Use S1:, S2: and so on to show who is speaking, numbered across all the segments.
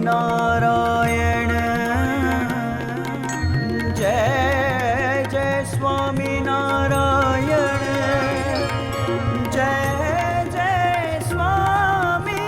S1: स्वामीनारायण जय जय स्वामीनारायण जय जय स्वामीनारायण।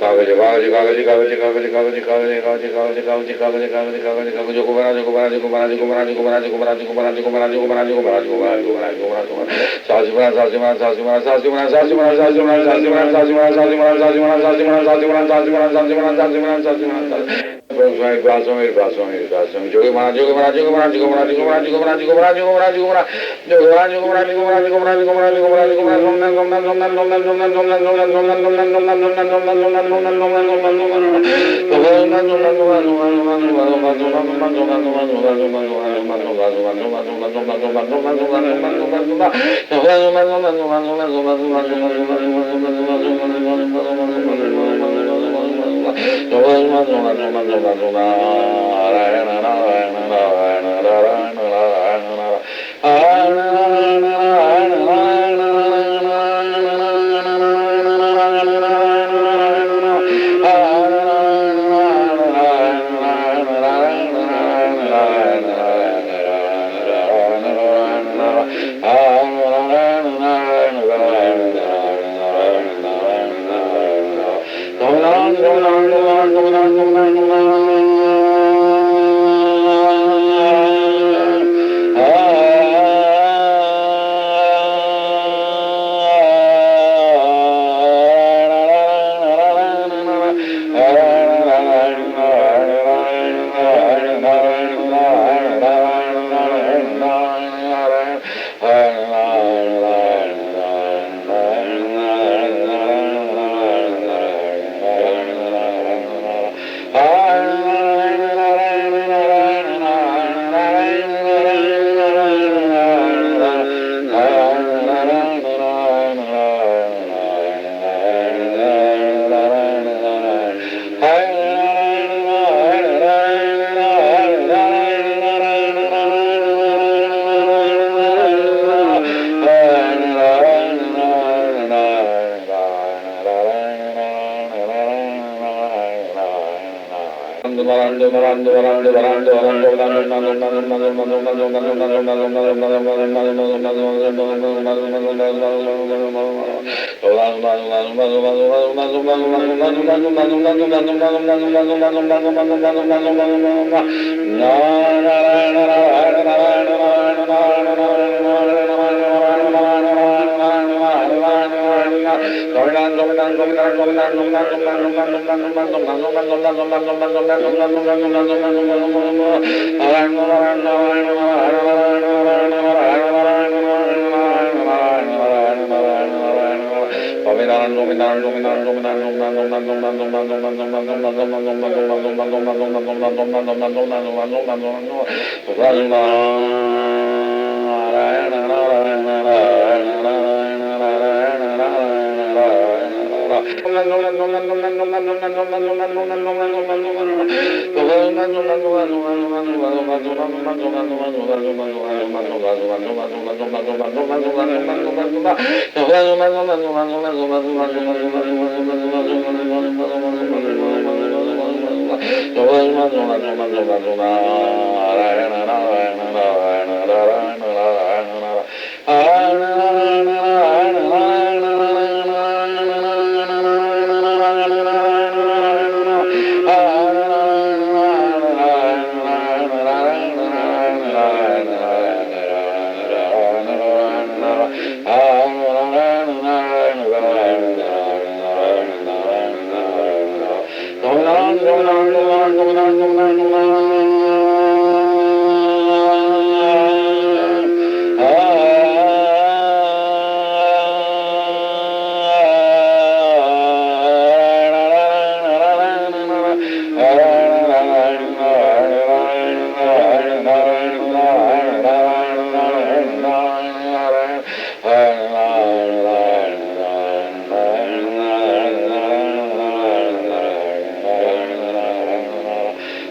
S2: Kaga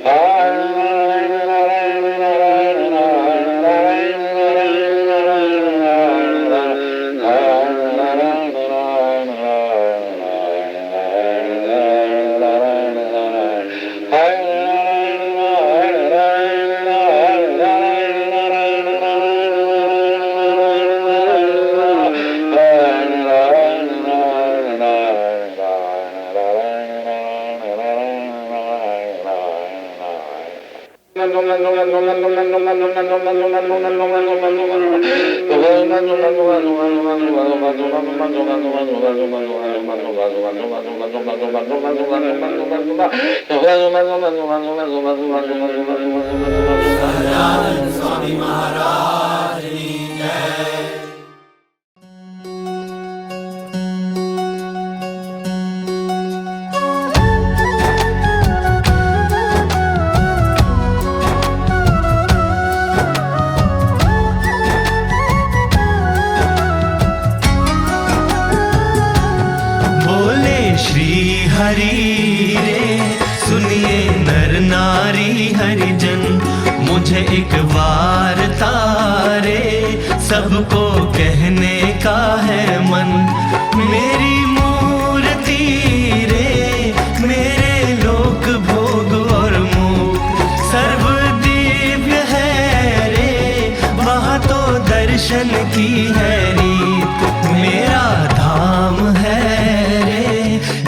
S2: Ah
S3: स्वामी महाराज की जय।
S4: हरि रे सुनिए नर नारी हरिजन, मुझे एक वार्ता रे सबको कहने का है मन। मेरी मूर्ति रे मेरे लोक भोग और मुख सर्व दिव्य है रे, वहाँ तो दर्शन की है रीत। मेरा धाम है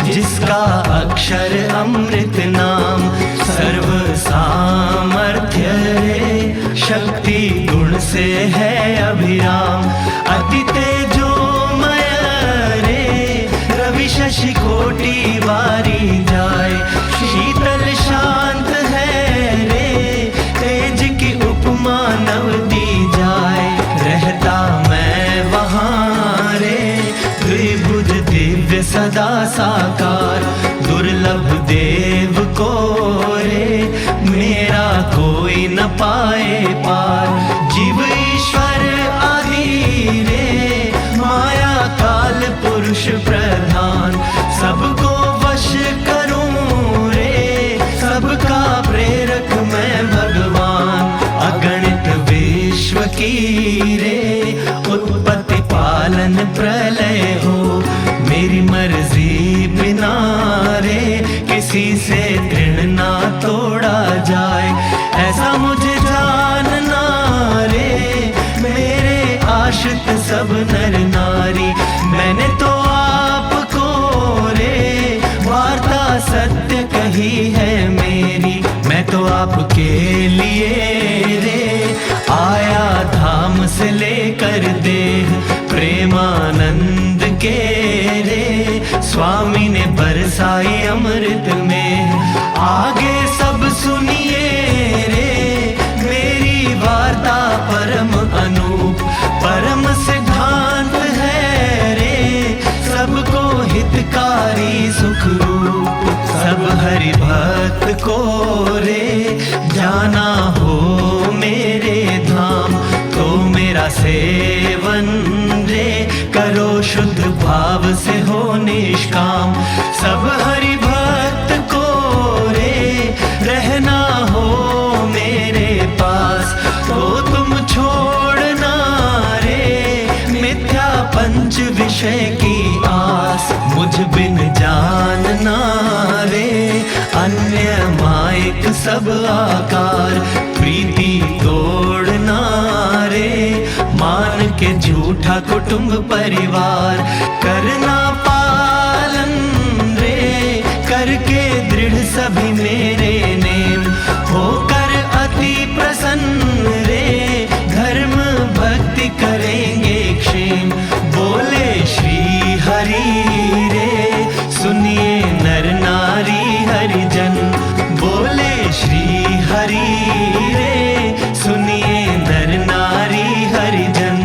S4: जिसका अक्षर अमृत नाम, सर्व सामर्थ्य रे शक्ति गुण से है अभिराम। अति तेजोमय रे रवि शशि कोटि वारी जाए, शीतल शांत है रे तेज की उपमा नव दी जाए। रहता मैं वहाँ रे द्विभुज दिव्य सदा साकार, दुर्लभ देव को रे मेरा कोई न पाए पार। जीव ईश्वर आदि रे माया काल पुरुष प्रधान, सबको वश करूं रे सबका प्रेरक मैं भगवान। अगणित विश्व की रे उत्पत्ति पालन प्रलय हो, मेरी मर्जी बिना रे किसी से तृण ना तोड़ा जाए। ऐसा मुझे जानना रे मेरे आश्रित सब नर नारी, मैंने तो आपको रे वार्ता सत्य कही है मेरी। मैं तो आपके लिए रे आया धाम से लेकर देह, प्रेमानंद के रे स्वामी ने बरसाई अमृत में। आगे सब सुनिए रे मेरी वार्ता परम अनूप, परम सिद्धांत है रे सबको हितकारी सुख रूप। सब हरि भक्त को रे जाना हो मेरे धाम, तो मेरा सेवन रे करो शुद्ध भाव से हो निष्काम। सब हरि भक्त को रे रहना हो मेरे पास, तो तुम छोड़ना रे मिथ्या पंच विषय की आस। मुझ बिन जानना रे अन्य मायक सब आकार, प्रीति तोड़ना रे मान के झूठा कुटुंब परिवार। करना पालन रे करके दृढ़ सभी मेरे नेम, होकर अति प्रसन्न रे धर्म भक्ति करेंगे क्षेम। बोले श्री हरि रे सुनिए नर नारी हरिजन, बोले श्री हरि रे सुनिए नर नारी हरिजन।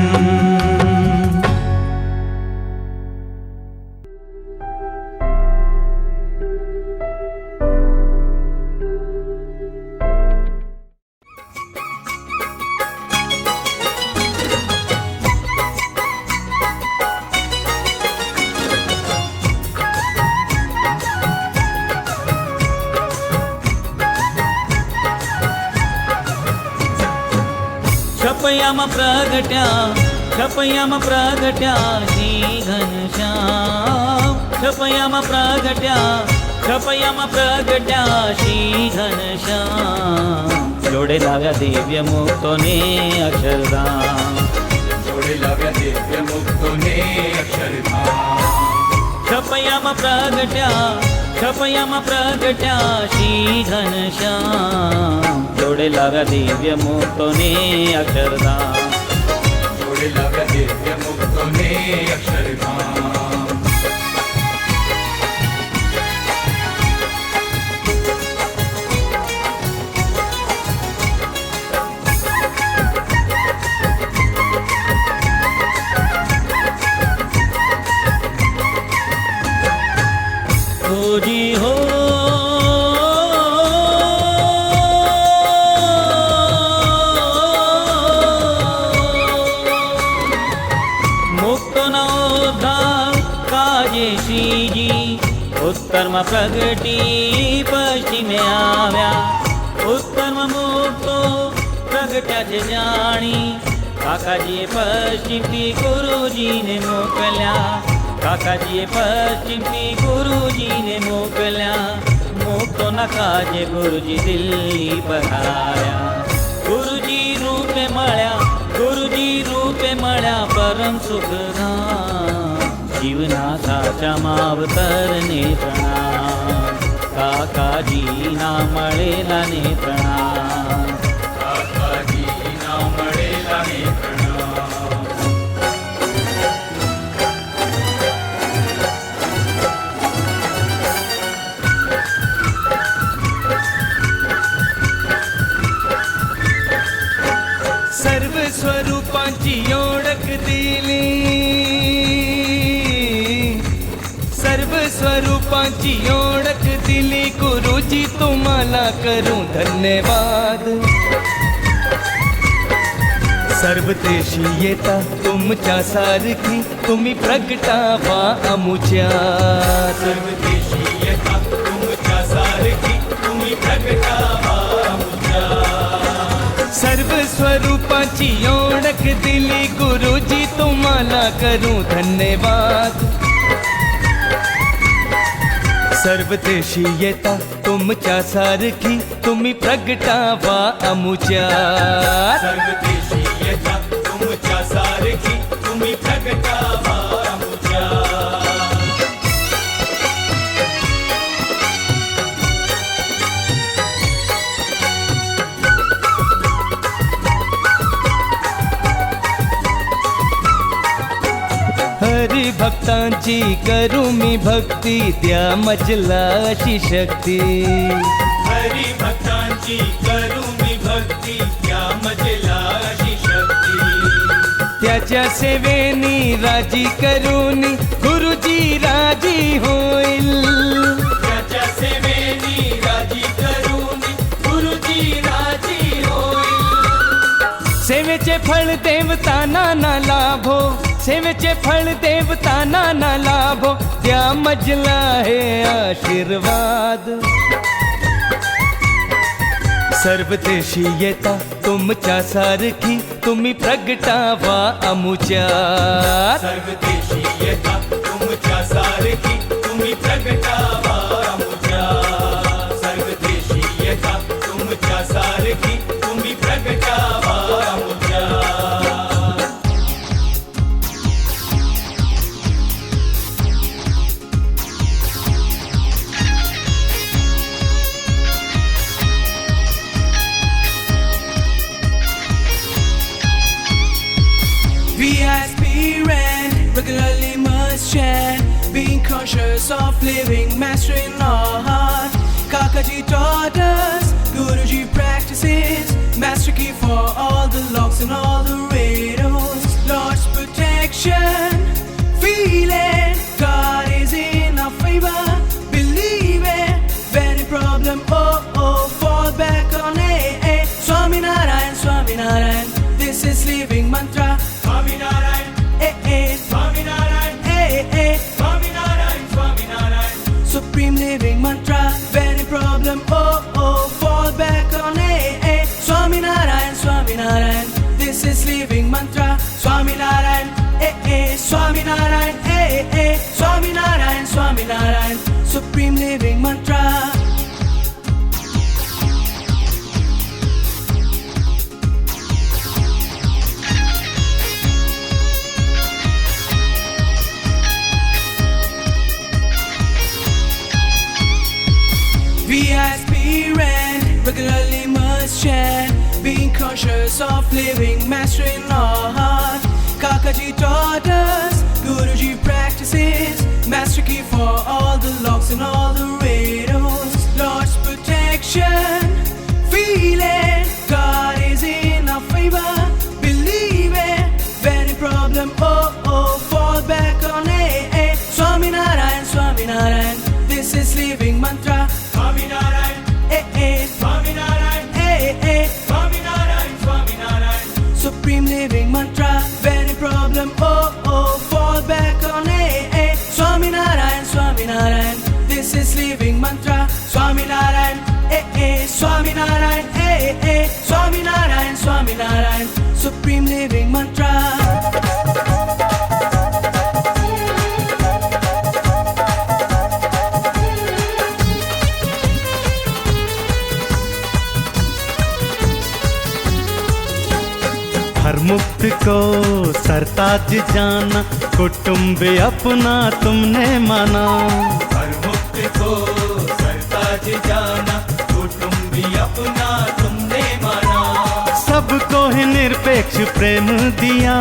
S1: छपयाम प्रगट्या श्री घनश्याम, छपयाम प्रगट्या श्री घनश्याम। जोड़े लाव्या दिव्य मुक्तोने अक्षरधाम,
S3: जोड़े लाव्या दिव्य मुक्तोने अक्षरधाम।
S1: छपयाम प्रगट्या छपयाम प्रगट्या श्री घनश्याम जोडे लाव्या दिव्य मुक्तोने अक्षरधाम
S3: जोडे लाव्या दिव्य मुक्तोने अक्षरधाम
S1: जी हो मुक्त नवोद्धार काजे श्रीजी उत्तरमा प्रगटी पश्चिमे आव्या उत्तम मुक्तो प्रगट्याचे जाणी काकाजीए पश्चिमती गुरुजीने मोकल्या काकाजीए पश्चिमती गुरुजीने मोकल्या मुक्तो नकाजे गुरुजी दिल्ली पधार्या गुरुजी रूपे मळ्या परम सुखधाम जीवनाथाच्या मावतरने प्रणाम काकाजी ना मळेला ने प्रणाम
S3: काकाजी ना मळेला ने प्रणाम
S4: सर्व स्वरूपांची ओळख दिली सर्व स्वरूपांची ओळख दिली गुरुजी तुम्हाला करू धन्यवाद सर्व देशी येता तुमच्या सारखी तुम्ही प्रगटावा अमुच्या
S3: सर्व देशी येता तुमच्या सारखी तुम्ही प्रगटावा अमुच्या
S4: सर्व स्वरूपाची ओळख दिली गुरुजी तुम्हाला करू धन्यवाद सर्व देशी येता तुमच्या सारखी तुम्ही प्रगटावा अमुच्या
S3: सर्व देशी येता तुमच्या सारखी तुम्ही प्रगटावा अमुच्या
S4: हरी भक्तांची करू मी भक्ती द्या मजला अशी शक्ती
S3: हरी भक्तांची करू मी भक्ती त्या मजेला अशी शक्ती
S4: त्याच्या सेवेनी राजी करून गुरुजी राजी होईल
S3: त्याच्या सेवेनी राजी करून गुरुजी राजी होईल
S4: सेवेचे फळ देवतांना ना लाभो सेवेचे फळ देवतांना ना लाभो त्या मजला हे आशीर्वाद सर्व देशी येता तुमच्या सारखी तुम्ही प्रगटावा अमुच्या
S3: सर्व देशी येता तुमच्या सारखी तुम्ही प्रगटावा अमुच्या सर्व देशी येता तुमच्या सारखी तुम्ही प्रगटावा अमुच्या
S5: We aspirant regularly must chant, being conscious of living, mastering our heart. Kakaji taught us, Guruji practices, master key for all the locks and all the riddles. Lord's protection, feeling God is in our favor, believe it. Very problem, fall back on it. Swami Narayan, Swami Narayan, this is living mantra.
S3: Swaminarayan, Swaminarayan, Swaminarayan, Swaminarayan.
S5: Supreme living mantra, very problem, fall back on it. Swami Narayan, Swami Narayan, this is living mantra. Swami Narayan, Swami Narayan, Swami Narayan, Swami Narayan. Supreme living mantra. We aspirant, regularly must chant, being conscious of living, mastering our heart. Kakaji taught us, Guruji practices, master key for all the locks and all the riddles. Lord's protection, feel it, God is in our favor, believe it. Any problem, fall back on it. Swami Narayan, Swami Narayan, this is living mantra.
S3: Swami Narayan, Swami Narayan, Swami Narayan, Swami Narayan.
S5: Supreme living mantra. Any problem, fall back on it. Swami Narayan, Swami Narayan, this is living mantra. Swami Narayan, Swami Narayan, Swami Narayan, Swami Narayan, supreme living mantra.
S4: हर मुक्त को सरताज जाना, कुटुंब अपना तुमने माना।
S3: हर मुक्त को सरताज जाना, कुटुंबी अपना तुमने माना।
S4: सबको ही निरपेक्ष प्रेम दिया,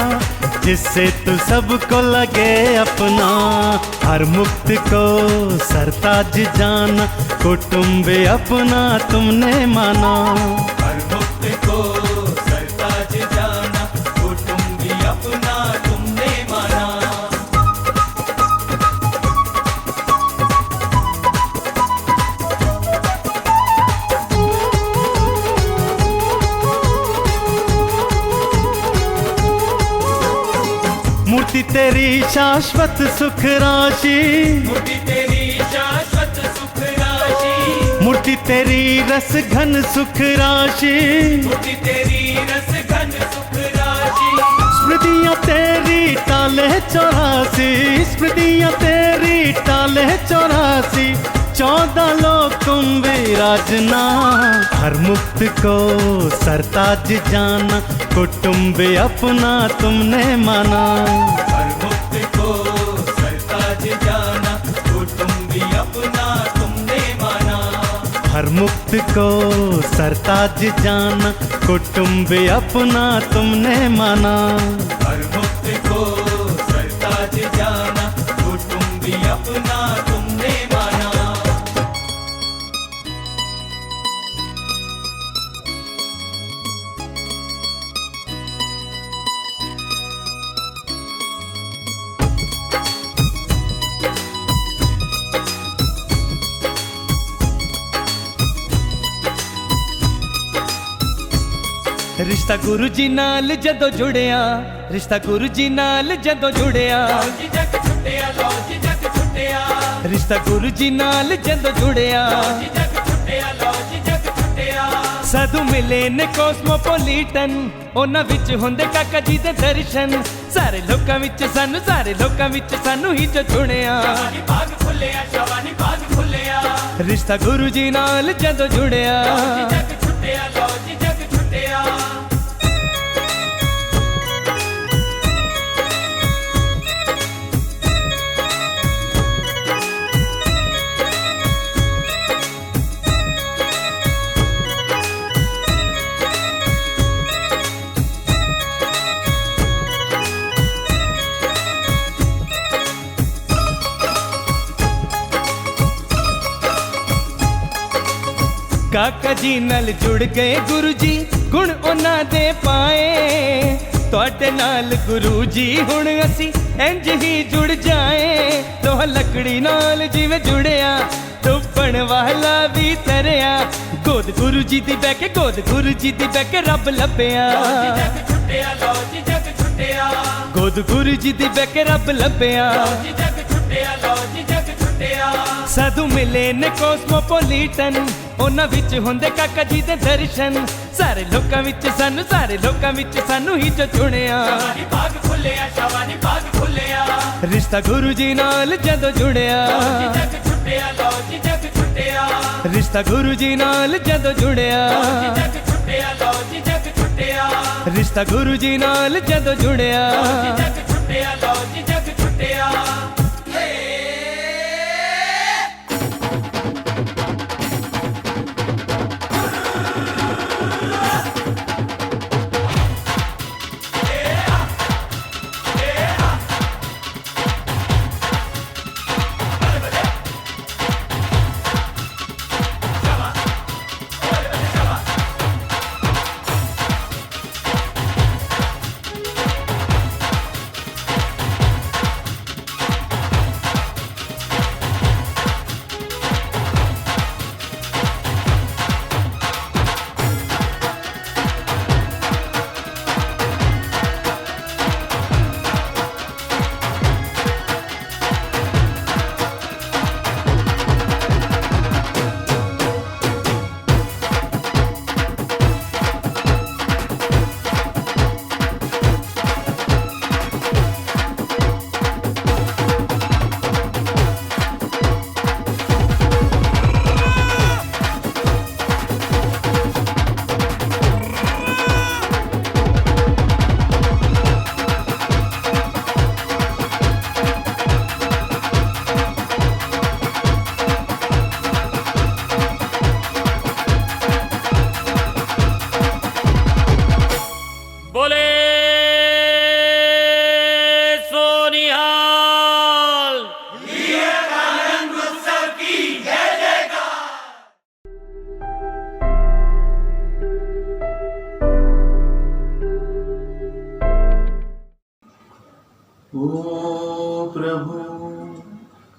S4: जिससे तू सबको लगे अपना। हर मुक्त को सरताज जाना, कुटुंब अपना तुमने माना।
S3: हर मुक्त को सरताज जाना, कुटुंबी अपना तुमने माना।
S4: मूर्ति तेरी शाश्वत सुख राशि,
S3: मूर्ति तेरी शाश्वत सुख राशि,
S4: मूर्ति तेरी रस घन सुख राशि।
S3: मूर्ति तेरी रस घन सुख राशि।
S4: स्मृतियाँ तेरी टाले 84, स्मृतियाँ तेरी टाले 84, 14 लोग तुम विराजना। हर मुक्त को सरताज जाना, कुटुंब अपना तुमने माना।
S3: हर मुक्त को सरताज जाना, कुटुंबी अपना तुमने माना।
S4: हर मुक्त को सरताज जाना, कुटुंब अपना तुमने माना।
S3: हर मुक्त को सरताज जाना, कुटुंबी अपना तुमने माना।
S4: रिश्ता गुरु जी नाल जदों जुड़िया, रिश्ता गुरु जी नाल जदों जुड़िया,
S3: जी जग छुट्टिया, लो जी जग छुट्टिया।
S4: रिश्ता गुरु जी नाल जदों जुड़िया।
S3: जी जग छुट्टिया, लो जी जग छुट्टिया।
S4: साधु मिले ने कॉस्मोपोलिटन, ਉਹਨਾਂ ਵਿੱਚ ਹੁੰਦੇ ਕਾਕਾ ਜੀ ਦੇ ਦਰਸ਼ਨ। ਸਾਰੇ ਲੋਕਾਂ ਵਿੱਚ ਸਾਨੂੰ, ਸਾਰੇ ਲੋਕਾਂ ਵਿੱਚ ਸਾਨੂੰ ਹੀ ਜੋ ਚੁਣਿਆ।
S3: शवानी बाग खुलिया, शवानी बाग खुलिया।
S4: ਰਿਸ਼ਤਾ ਗੁਰੂ ਜੀ ਨਾਲ ਜਦੋਂ ਜੁੜਿਆ।
S3: जी जग छुट्टिया, लो जी जग छुट्टिया।
S4: ਕਾਕਾ ਜੀ ਨਾਲ ਜੁੜ ਗਏ ਗੁਰੂ ਜੀ, ਗੁਣ ਉਹਨਾਂ ਦੇ ਪਾਏ। ਤੁਹਾਡੇ ਨਾਲ ਗੁਰੂ ਜੀ ਹੁਣ ਅਸੀਂ ਇੰਜ ਹੀ ਜੁੜ ਜਾਏ। ਲੋਹਾ ਲੱਕੜੀ ਨਾਲ ਜਿਵੇਂ ਜੁੜਿਆ, ਡੁੱਬਣ ਵਾਲਾ ਵੀ ਤਰਿਆ। ਗੋਦ ਗੁਰੂ ਜੀ ਦੀ ਬਹਿ ਕੇ, ਗੋਦ ਗੁਰੂ ਜੀ ਦੀ ਬਹਿ ਕੇ ਰੱਬ ਲੱਭਿਆ।
S3: जी जग छुट्टिया, लो जी जग छुट्टिया।
S4: ਗੋਦ ਗੁਰੂ ਜੀ ਦੀ ਬਹਿ ਕੇ ਰੱਬ ਲੱਭਿਆ।
S3: जी जग छुट्टिया, लो जी जग छुट्टिया।
S4: ਸਾਧੂ ਮਿਲੇ ਨੇ ਕੌਸਮੋਪੋਲਿਟਨ, ਉਹਨਾਂ ਵਿੱਚ ਹੁੰਦੇ ਕਾਕਾ ਜੀ ਦੇ ਦਰਸ਼ਨ। ਸਾਰੇ ਲੋਕਾਂ ਵਿੱਚ ਸਾਨੂੰ, ਸਾਰੇ ਲੋਕਾਂ ਵਿੱਚ ਸਾਨੂੰ ਹੀ ਜੋ ਚੁਣਿਆ।
S3: शवानी बाग खुलिया, शवानी बाग खुलिया।
S4: ਰਿਸ਼ਤਾ ਗੁਰੂ ਜੀ ਨਾਲ ਜਦੋਂ ਜੁੜਿਆ।
S3: जी जग छुट्टिया, लो जी जग छुट्टिया।
S4: ਰਿਸ਼ਤਾ ਗੁਰੂ ਜੀ ਨਾਲ ਜਦੋਂ ਜੁੜਿਆ।
S3: जी जग छुट्टिया, लो जी जग छुट्टिया।
S4: ਰਿਸ਼ਤਾ ਗੁਰੂ ਜੀ ਨਾਲ ਜਦੋਂ ਜੁੜਿਆ।
S3: जी जग छुट्टिया, लो जी जग छुट्टिया।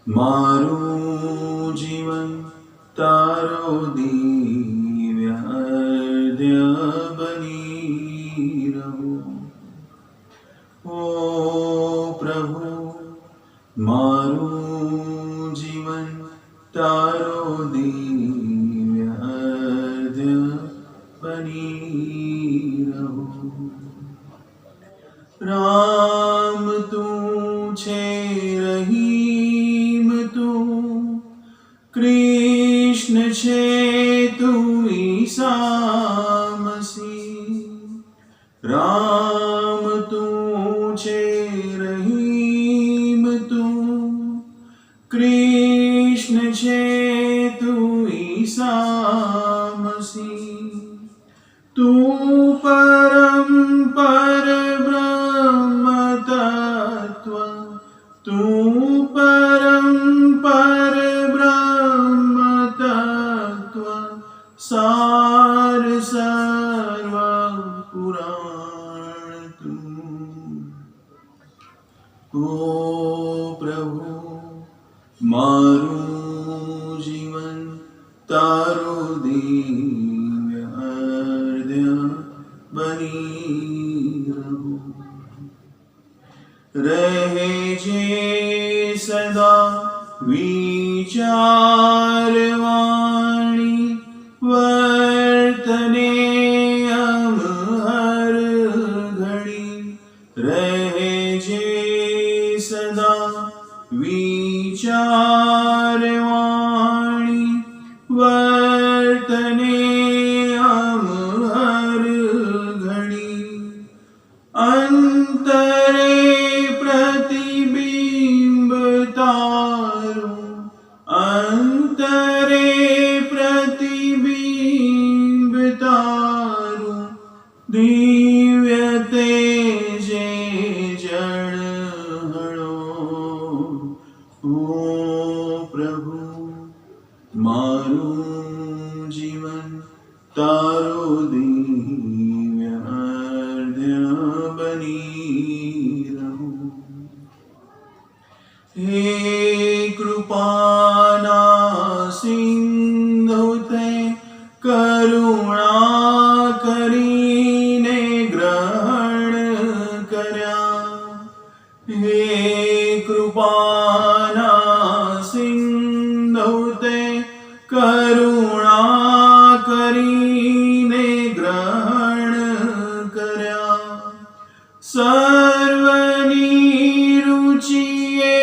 S6: મારું જીવન તારો દિવ્ય હૃદય બની રહું. ઓ પ્રભુ, મારું જીવન તારો દિવ્ય હૃદય બની રહું. રામ તું છે, રહીમ તું, કૃષ્ણ છે તું, ઈસા મસીહ. રામ તું છે, રહીમ તું, કૃષ્ણ છે તું, ઈસા મસીહ. તું પરમ પરબ્રહ્મ તત્વ, તું પરમ પરબ્રહ્મ તત્વ, સાર સર્વ પુરાણ તું. ઓ પ્રભુ, મારું જીવન તારો દિવ્ય હૃદય બની રહું. રહેજે સદા વિચારવાણી, વર્તને અમ હર ઘડી. રહેજે સદા વિચારવાણી, વર્તને અમ હર ઘડી. અંતરે પ્રતિબિંબ તારું, અંતરે પ્રતિબિંબ તારું, દિવ્ય તેજે ઝળહળો. ઓ પ્રભુ, મારું જીવન તારો દિવ્ય હૃદય બની રહું. હે કૃપાના સિંધુ તે કરુણા કરીને ગ્રહણ કર્યા. હે કૃપાના સિંધુ તે કરુણા કરીને ગ્રહણ કર્યા. સર્વની રુચિએ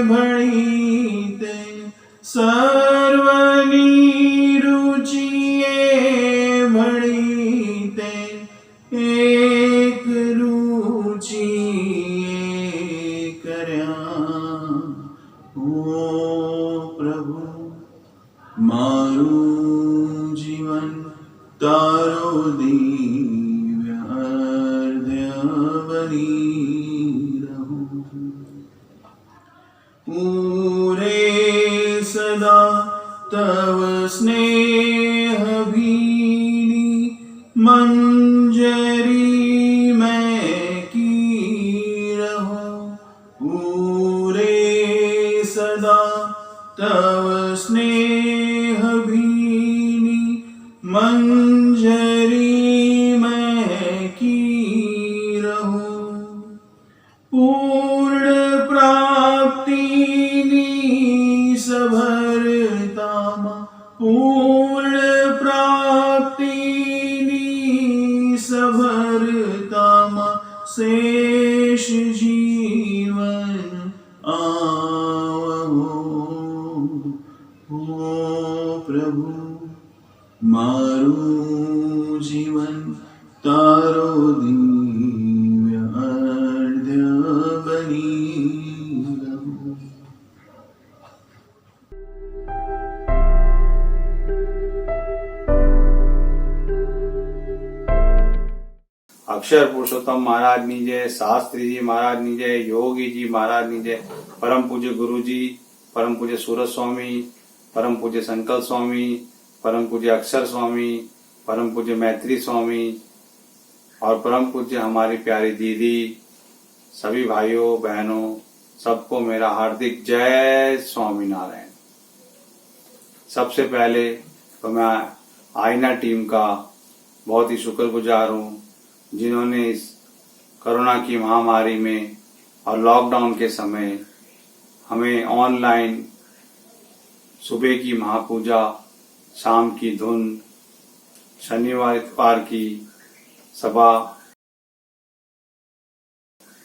S6: ભળી તે, સર્વની રુચિએ ભળી તે, એક રુચિએ કર્યા. ઓ પ્રભુ, મારું જીવન તારો દિવ્ય હૃદય બની રહું. પૂરે સદા તવ સ્નેહ ભીની મંજરી મેં કી રહું. પૂરે સદા તવ સ્નેહ ભીની મંજરી મેં કી રહું. પૂર્ણ પ્રાપ્તિની સભરતામાં, પૂર્ણ પ્રાપ્તિની સભરતામાં શેષ જીવન આવહો. ઓ પ્રભુ, મારું જીવન તારો દિવ્ય હૃદય બની રહું.
S7: અક્ષર પુરુષોત્તમ મહારાજની જય, શાસ્ત્રીજી મહારાજની જય, યોગીજી મહારાજની જય, પરમ પૂજ્ય ગુરુજી, પરમ પૂજ્ય સુરત સ્વામી, परम पूज्य संकल्प स्वामी, परम पूज्य अक्षर स्वामी, परम पूज्य मैत्री स्वामी और परम पूज्य हमारी प्यारी दीदी, सभी भाइयों बहनों सबको मेरा हार्दिक जय स्वामीनारायण। सबसे पहले तो मैं आईना टीम का बहुत ही शुक्रगुजार हूँ, जिन्होंने इस कोरोना की महामारी में और लॉकडाउन के समय हमें ऑनलाइन सुबह की महापूजा, शाम की धुन, शनिवार इतवार की सभा,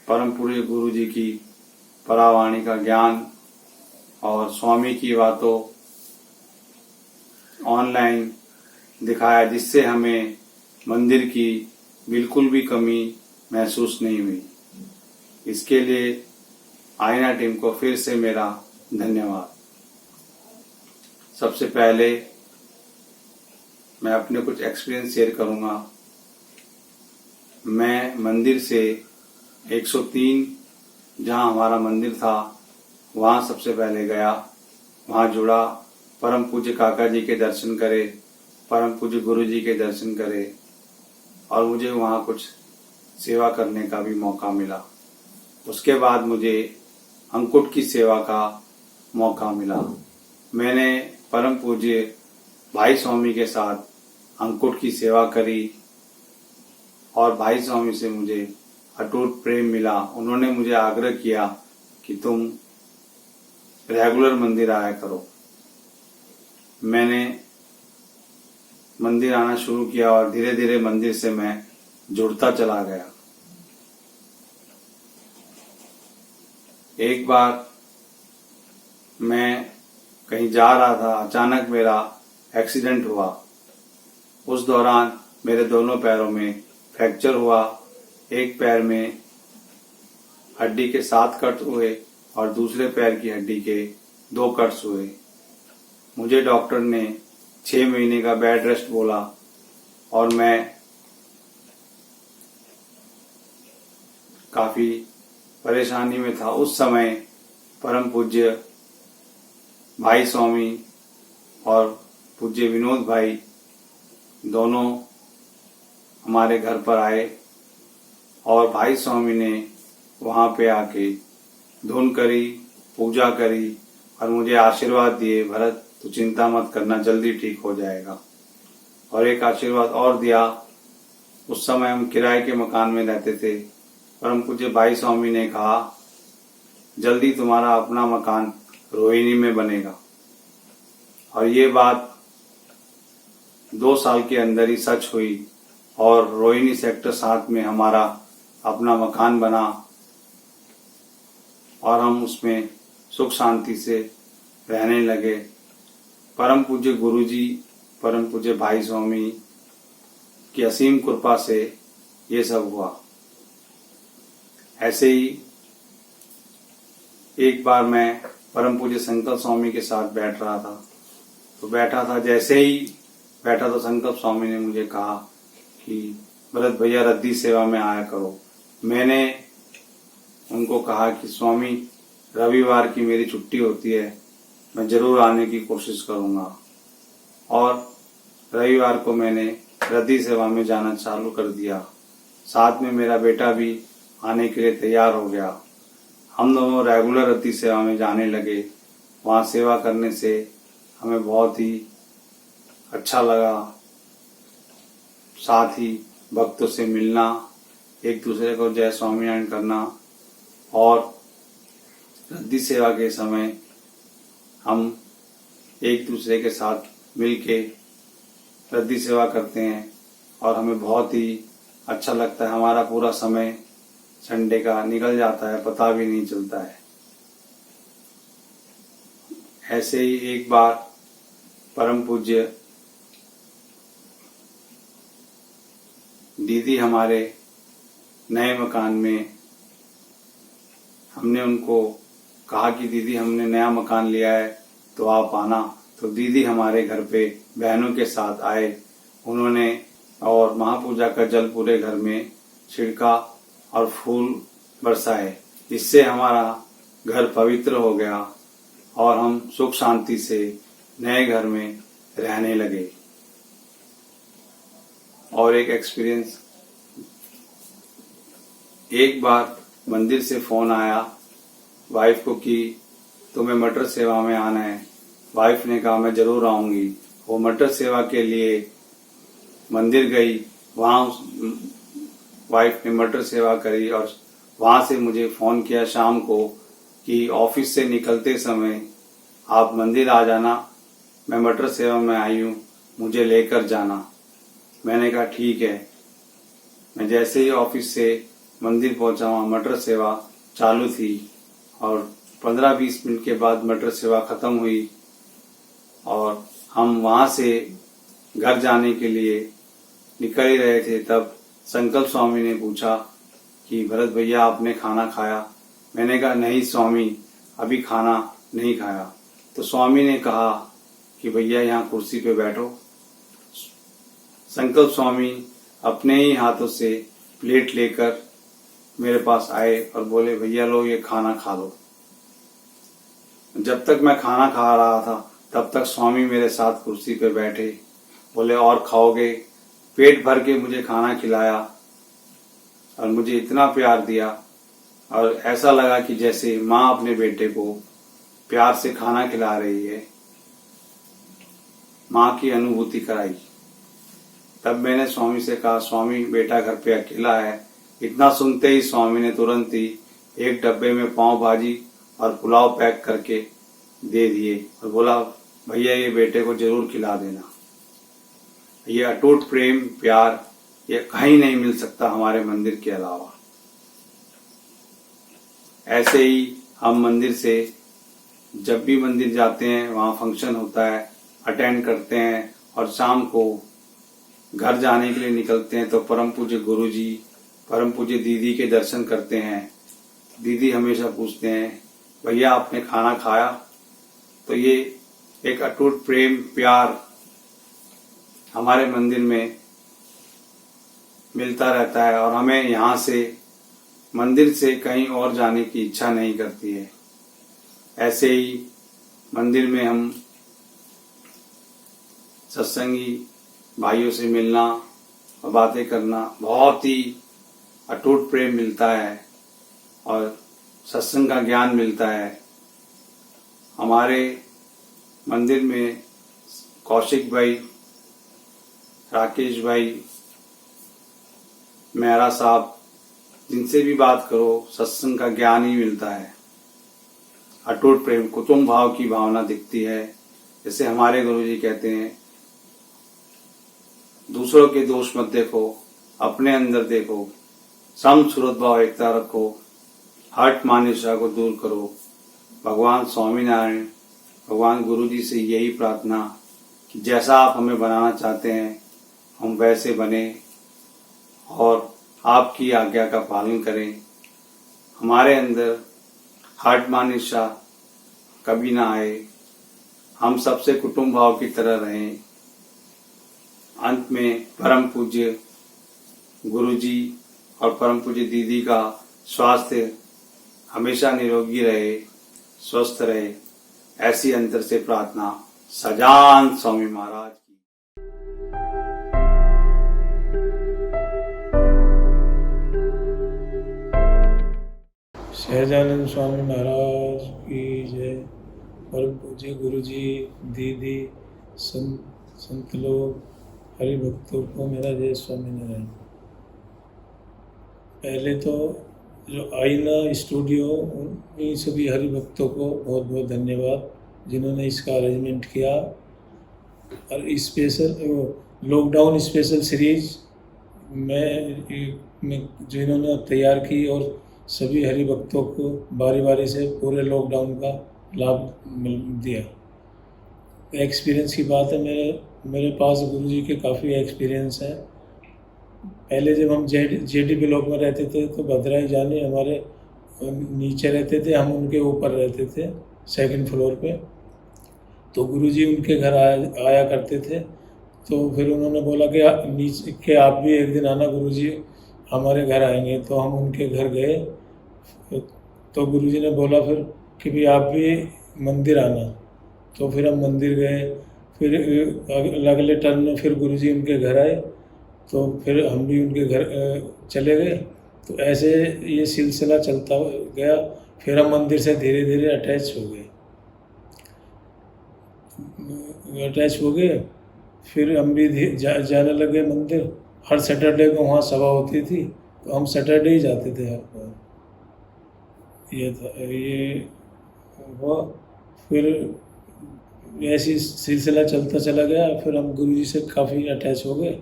S7: परम पूज्य गुरु जी की परावाणी का ज्ञान और स्वामी की बातों ऑनलाइन दिखाया, जिससे हमें मंदिर की बिल्कुल भी कमी महसूस नहीं हुई। इसके लिए आईना टीम को फिर से मेरा धन्यवाद। सबसे पहले मैं अपने कुछ एक्सपीरियंस शेयर करूंगा। मैं मंदिर से 103 जहां हमारा मंदिर था वहां सबसे पहले गया, वहां जुड़ा, परम पूज्य काका जी के दर्शन करे, परम पूज्य गुरु जी के दर्शन करे और मुझे वहां कुछ सेवा करने का भी मौका मिला। उसके बाद मुझे अंकुट की सेवा का मौका मिला। मैंने परम पूज्य भाई स्वामी के साथ अंकुट की सेवा करी और भाई स्वामी से मुझे अटूट प्रेम मिला। उन्होंने मुझे आग्रह किया कि तुम रेगुलर मंदिर आया करो। मैंने मंदिर आना शुरू किया और धीरे धीरे मंदिर से मैं जुड़ता चला गया। एक बार मैं कहीं जा रहा था, अचानक मेरा एक्सीडेंट हुआ। उस दौरान मेरे दोनों पैरों में फ्रैक्चर हुआ। एक पैर में हड्डी के 7 कट हुए और दूसरे पैर की हड्डी के 2 कट्स हुए। मुझे डॉक्टर ने 6 महीने का बेड रेस्ट बोला और मैं काफी परेशानी में था। उस समय परम पूज्य भाई स्वामी और पूज्य विनोद भाई दोनों हमारे घर पर आए और भाई स्वामी ने वहां पे आके धुन करी, पूजा करी और मुझे आशीर्वाद दिए, भरत तो चिंता मत करना, जल्दी ठीक हो जाएगा। और एक आशीर्वाद और दिया। उस समय हम किराए के मकान में रहते थे। परम पूज्य भाई स्वामी ने कहा, जल्दी तुम्हारा अपना मकान रोहिणी में बनेगा। और ये बात 2 साल के अंदर ही सच हुई और रोहिणी सेक्टर 7 में हमारा अपना मकान बना और हम उसमें सुख शांति से रहने लगे। परम पूज्य गुरु जी, परम पूज्य भाई स्वामी की असीम कृपा से ये सब हुआ। ऐसे ही एक बार मैं परम पूज्य संकल्प स्वामी के साथ बैठ रहा था, तो बैठा था, जैसे ही बैठा तो संकल्प स्वामी ने मुझे कहा कि भरत भैया रद्दी सेवा में आया करो। मैंने उनको कहा कि स्वामी रविवार की मेरी छुट्टी होती है, मैं जरूर आने की कोशिश करूंगा। और रविवार को मैंने रद्दी सेवा में जाना चालू कर दिया। साथ में मेरा बेटा भी आने के लिए तैयार हो गया। हम दोनों रेगुलर रद्दी सेवा में जाने लगे। वहाँ सेवा करने से हमें बहुत ही अच्छा लगा। साथ ही भक्तों से मिलना, एक दूसरे को जय स्वामीनारायण करना और रद्दी सेवा के समय हम एक दूसरे के साथ मिलके रद्दी सेवा करते हैं और हमें बहुत ही अच्छा लगता है। हमारा पूरा समय संडे का निकल जाता है, पता भी नहीं चलता है। ऐसे ही एक बार परम पूज्य दीदी हमारे नए मकान में, हमने उनको कहा कि दीदी हमने नया मकान लिया है तो आप आना। तो दीदी हमारे घर पे बहनों के साथ आए। उन्होंने और महापूजा का जल पूरे घर में छिड़का और फूल बरसाए। इससे हमारा घर पवित्र हो गया और हम सुख शांति से नए घर में रहने लगे। और एक एक बार मंदिर से फोन आया वाइफ को कि तुम्हें मटर सेवा में आना है। वाइफ ने कहा मैं जरूर आऊंगी। वो मटर सेवा के लिए मंदिर गई। वहाँ वाइफ ने मटर सेवा करी और वहाँ से मुझे फ़ोन किया शाम को कि ऑफिस से निकलते समय आप मंदिर आ जाना, मैं मटर सेवा में आई हूँ, मुझे लेकर जाना। मैंने कहा ठीक है। मैं जैसे ही ऑफिस से मंदिर पहुंचा, वहाँ मटर सेवा चालू थी और 15-20 मिनट के बाद मटर सेवा ख़त्म हुई और हम वहाँ से घर जाने के लिए निकल ही रहे थे। तब संकल्प स्वामी ने पूछा कि भरत भैया आपने खाना खाया? मैंने कहा नहीं स्वामी, अभी खाना नहीं खाया। तो स्वामी ने कहा कि भैया यहाँ कुर्सी पे बैठो। संकल्प स्वामी अपने ही हाथों से प्लेट लेकर मेरे पास आए और बोले भैया लो ये खाना खा लो। जब तक मैं खाना खा रहा था तब तक स्वामी मेरे साथ कुर्सी पे बैठे। बोले और खाओगे? पेट भर के मुझे खाना खिलाया और मुझे इतना प्यार दिया और ऐसा लगा कि जैसे माँ अपने बेटे को प्यार से खाना खिला रही है। माँ की अनुभूति कराई। तब मैंने स्वामी से कहा स्वामी बेटा घर पे अकेला है। इतना सुनते ही स्वामी ने तुरंत ही एक डब्बे में पाव भाजी और पुलाव पैक करके दे दिए और बोला भैया ये बेटे को जरूर खिला देना। ये अटूट प्रेम प्यार ये कहीं नहीं मिल सकता हमारे मंदिर के अलावा। ऐसे ही हम मंदिर से जब भी मंदिर जाते हैं वहाँ फंक्शन होता है अटेंड करते हैं और शाम को घर जाने के लिए निकलते हैं तो परम पूज्य गुरुजी परम पूज्य दीदी के दर्शन करते हैं। दीदी हमेशा पूछते हैं भैया आपने खाना खाया? तो ये एक अटूट प्रेम प्यार हमारे मंदिर में मिलता रहता है और हमें यहाँ से मंदिर से कहीं और जाने की इच्छा नहीं करती है। ऐसे ही मंदिर में हम सत्संगी भाइयों से मिलना और बातें करना बहुत ही अटूट प्रेम मिलता है और सत्संग का ज्ञान मिलता है। हमारे मंदिर में कौशिक भाई, राकेश भाई, मेहरा साहब, जिनसे भी बात करो सत्संग का ज्ञान ही मिलता है। अटूट प्रेम कुटुंब भाव की भावना दिखती है। जैसे हमारे गुरुजी कहते हैं दूसरों के दोष मत देखो, अपने अंदर देखो, सम सुरत भाव एकता रखो, हट मानिशा को दूर करो। भगवान स्वामीनारायण भगवान गुरुजी से यही प्रार्थना कि जैसा आप हमें बनाना चाहते हैं हम वैसे बने और आपकी आज्ञा का पालन करें। हमारे अंदर हट मानिशा कभी ना आए, हम सबसे कुटुंब भाव की तरह रहें। अंत में परम पूज्य गुरुजी और परम पूज्य दीदी का स्वास्थ्य हमेशा निरोगी रहे, स्वस्थ रहे, ऐसी अंतर से प्रार्थना सजान स्वामी महाराज की।
S8: सहजानंद स्वामी महाराज की जय। परम पूज्य गुरुजी, दीदी, संत लोग, हरि भक्तों को मेरा जय स्वामीनारायण। पहले तो जो आईना स्टूडियो उन सभी हरि भक्तों को बहुत बहुत धन्यवाद जिन्होंने इसका अरेंजमेंट किया और स्पेशल लॉकडाउन स्पेशल सीरीज में जो इन्होंने तैयार की और सभी हरि भक्तों को बारी बारी से पूरे लॉकडाउन का लाभ दिया। एक्सपीरियंस की बात है, मेरे पास गुरुजी के काफ़ी एक्सपीरियंस है। पहले जब हम जेडी ब्लॉक में रहते थे तो भद्राई जाने हमारे नीचे रहते थे, हम उनके ऊपर रहते थे सेकंड फ्लोर पे। तो गुरुजी उनके घर आया करते थे। तो फिर उन्होंने बोला कि नीचे के आप भी एक दिन आना, गुरुजी हमारे घर आएंगे। तो हम उनके घर गए तो गुरुजी ने बोला फिर कि भी आप भी मंदिर आना। तो फिर हम मंदिर गए। फिर अगले टर्न में फिर गुरुजी उनके घर आए तो फिर हम भी उनके घर चले गए। तो ऐसे ये सिलसिला चलता गया फिर हम मंदिर से धीरे धीरे अटैच हो गए। फिर हम भी जाने लगे मंदिर। हर सैटरडे को वहाँ सभा होती थी, तो हम सैटरडे ही जाते थे हर बार। ये हुआ। फिर ऐसी सिलसिला चलता चला गया। फिर हम गुरुजी से काफ़ी अटैच हो गए।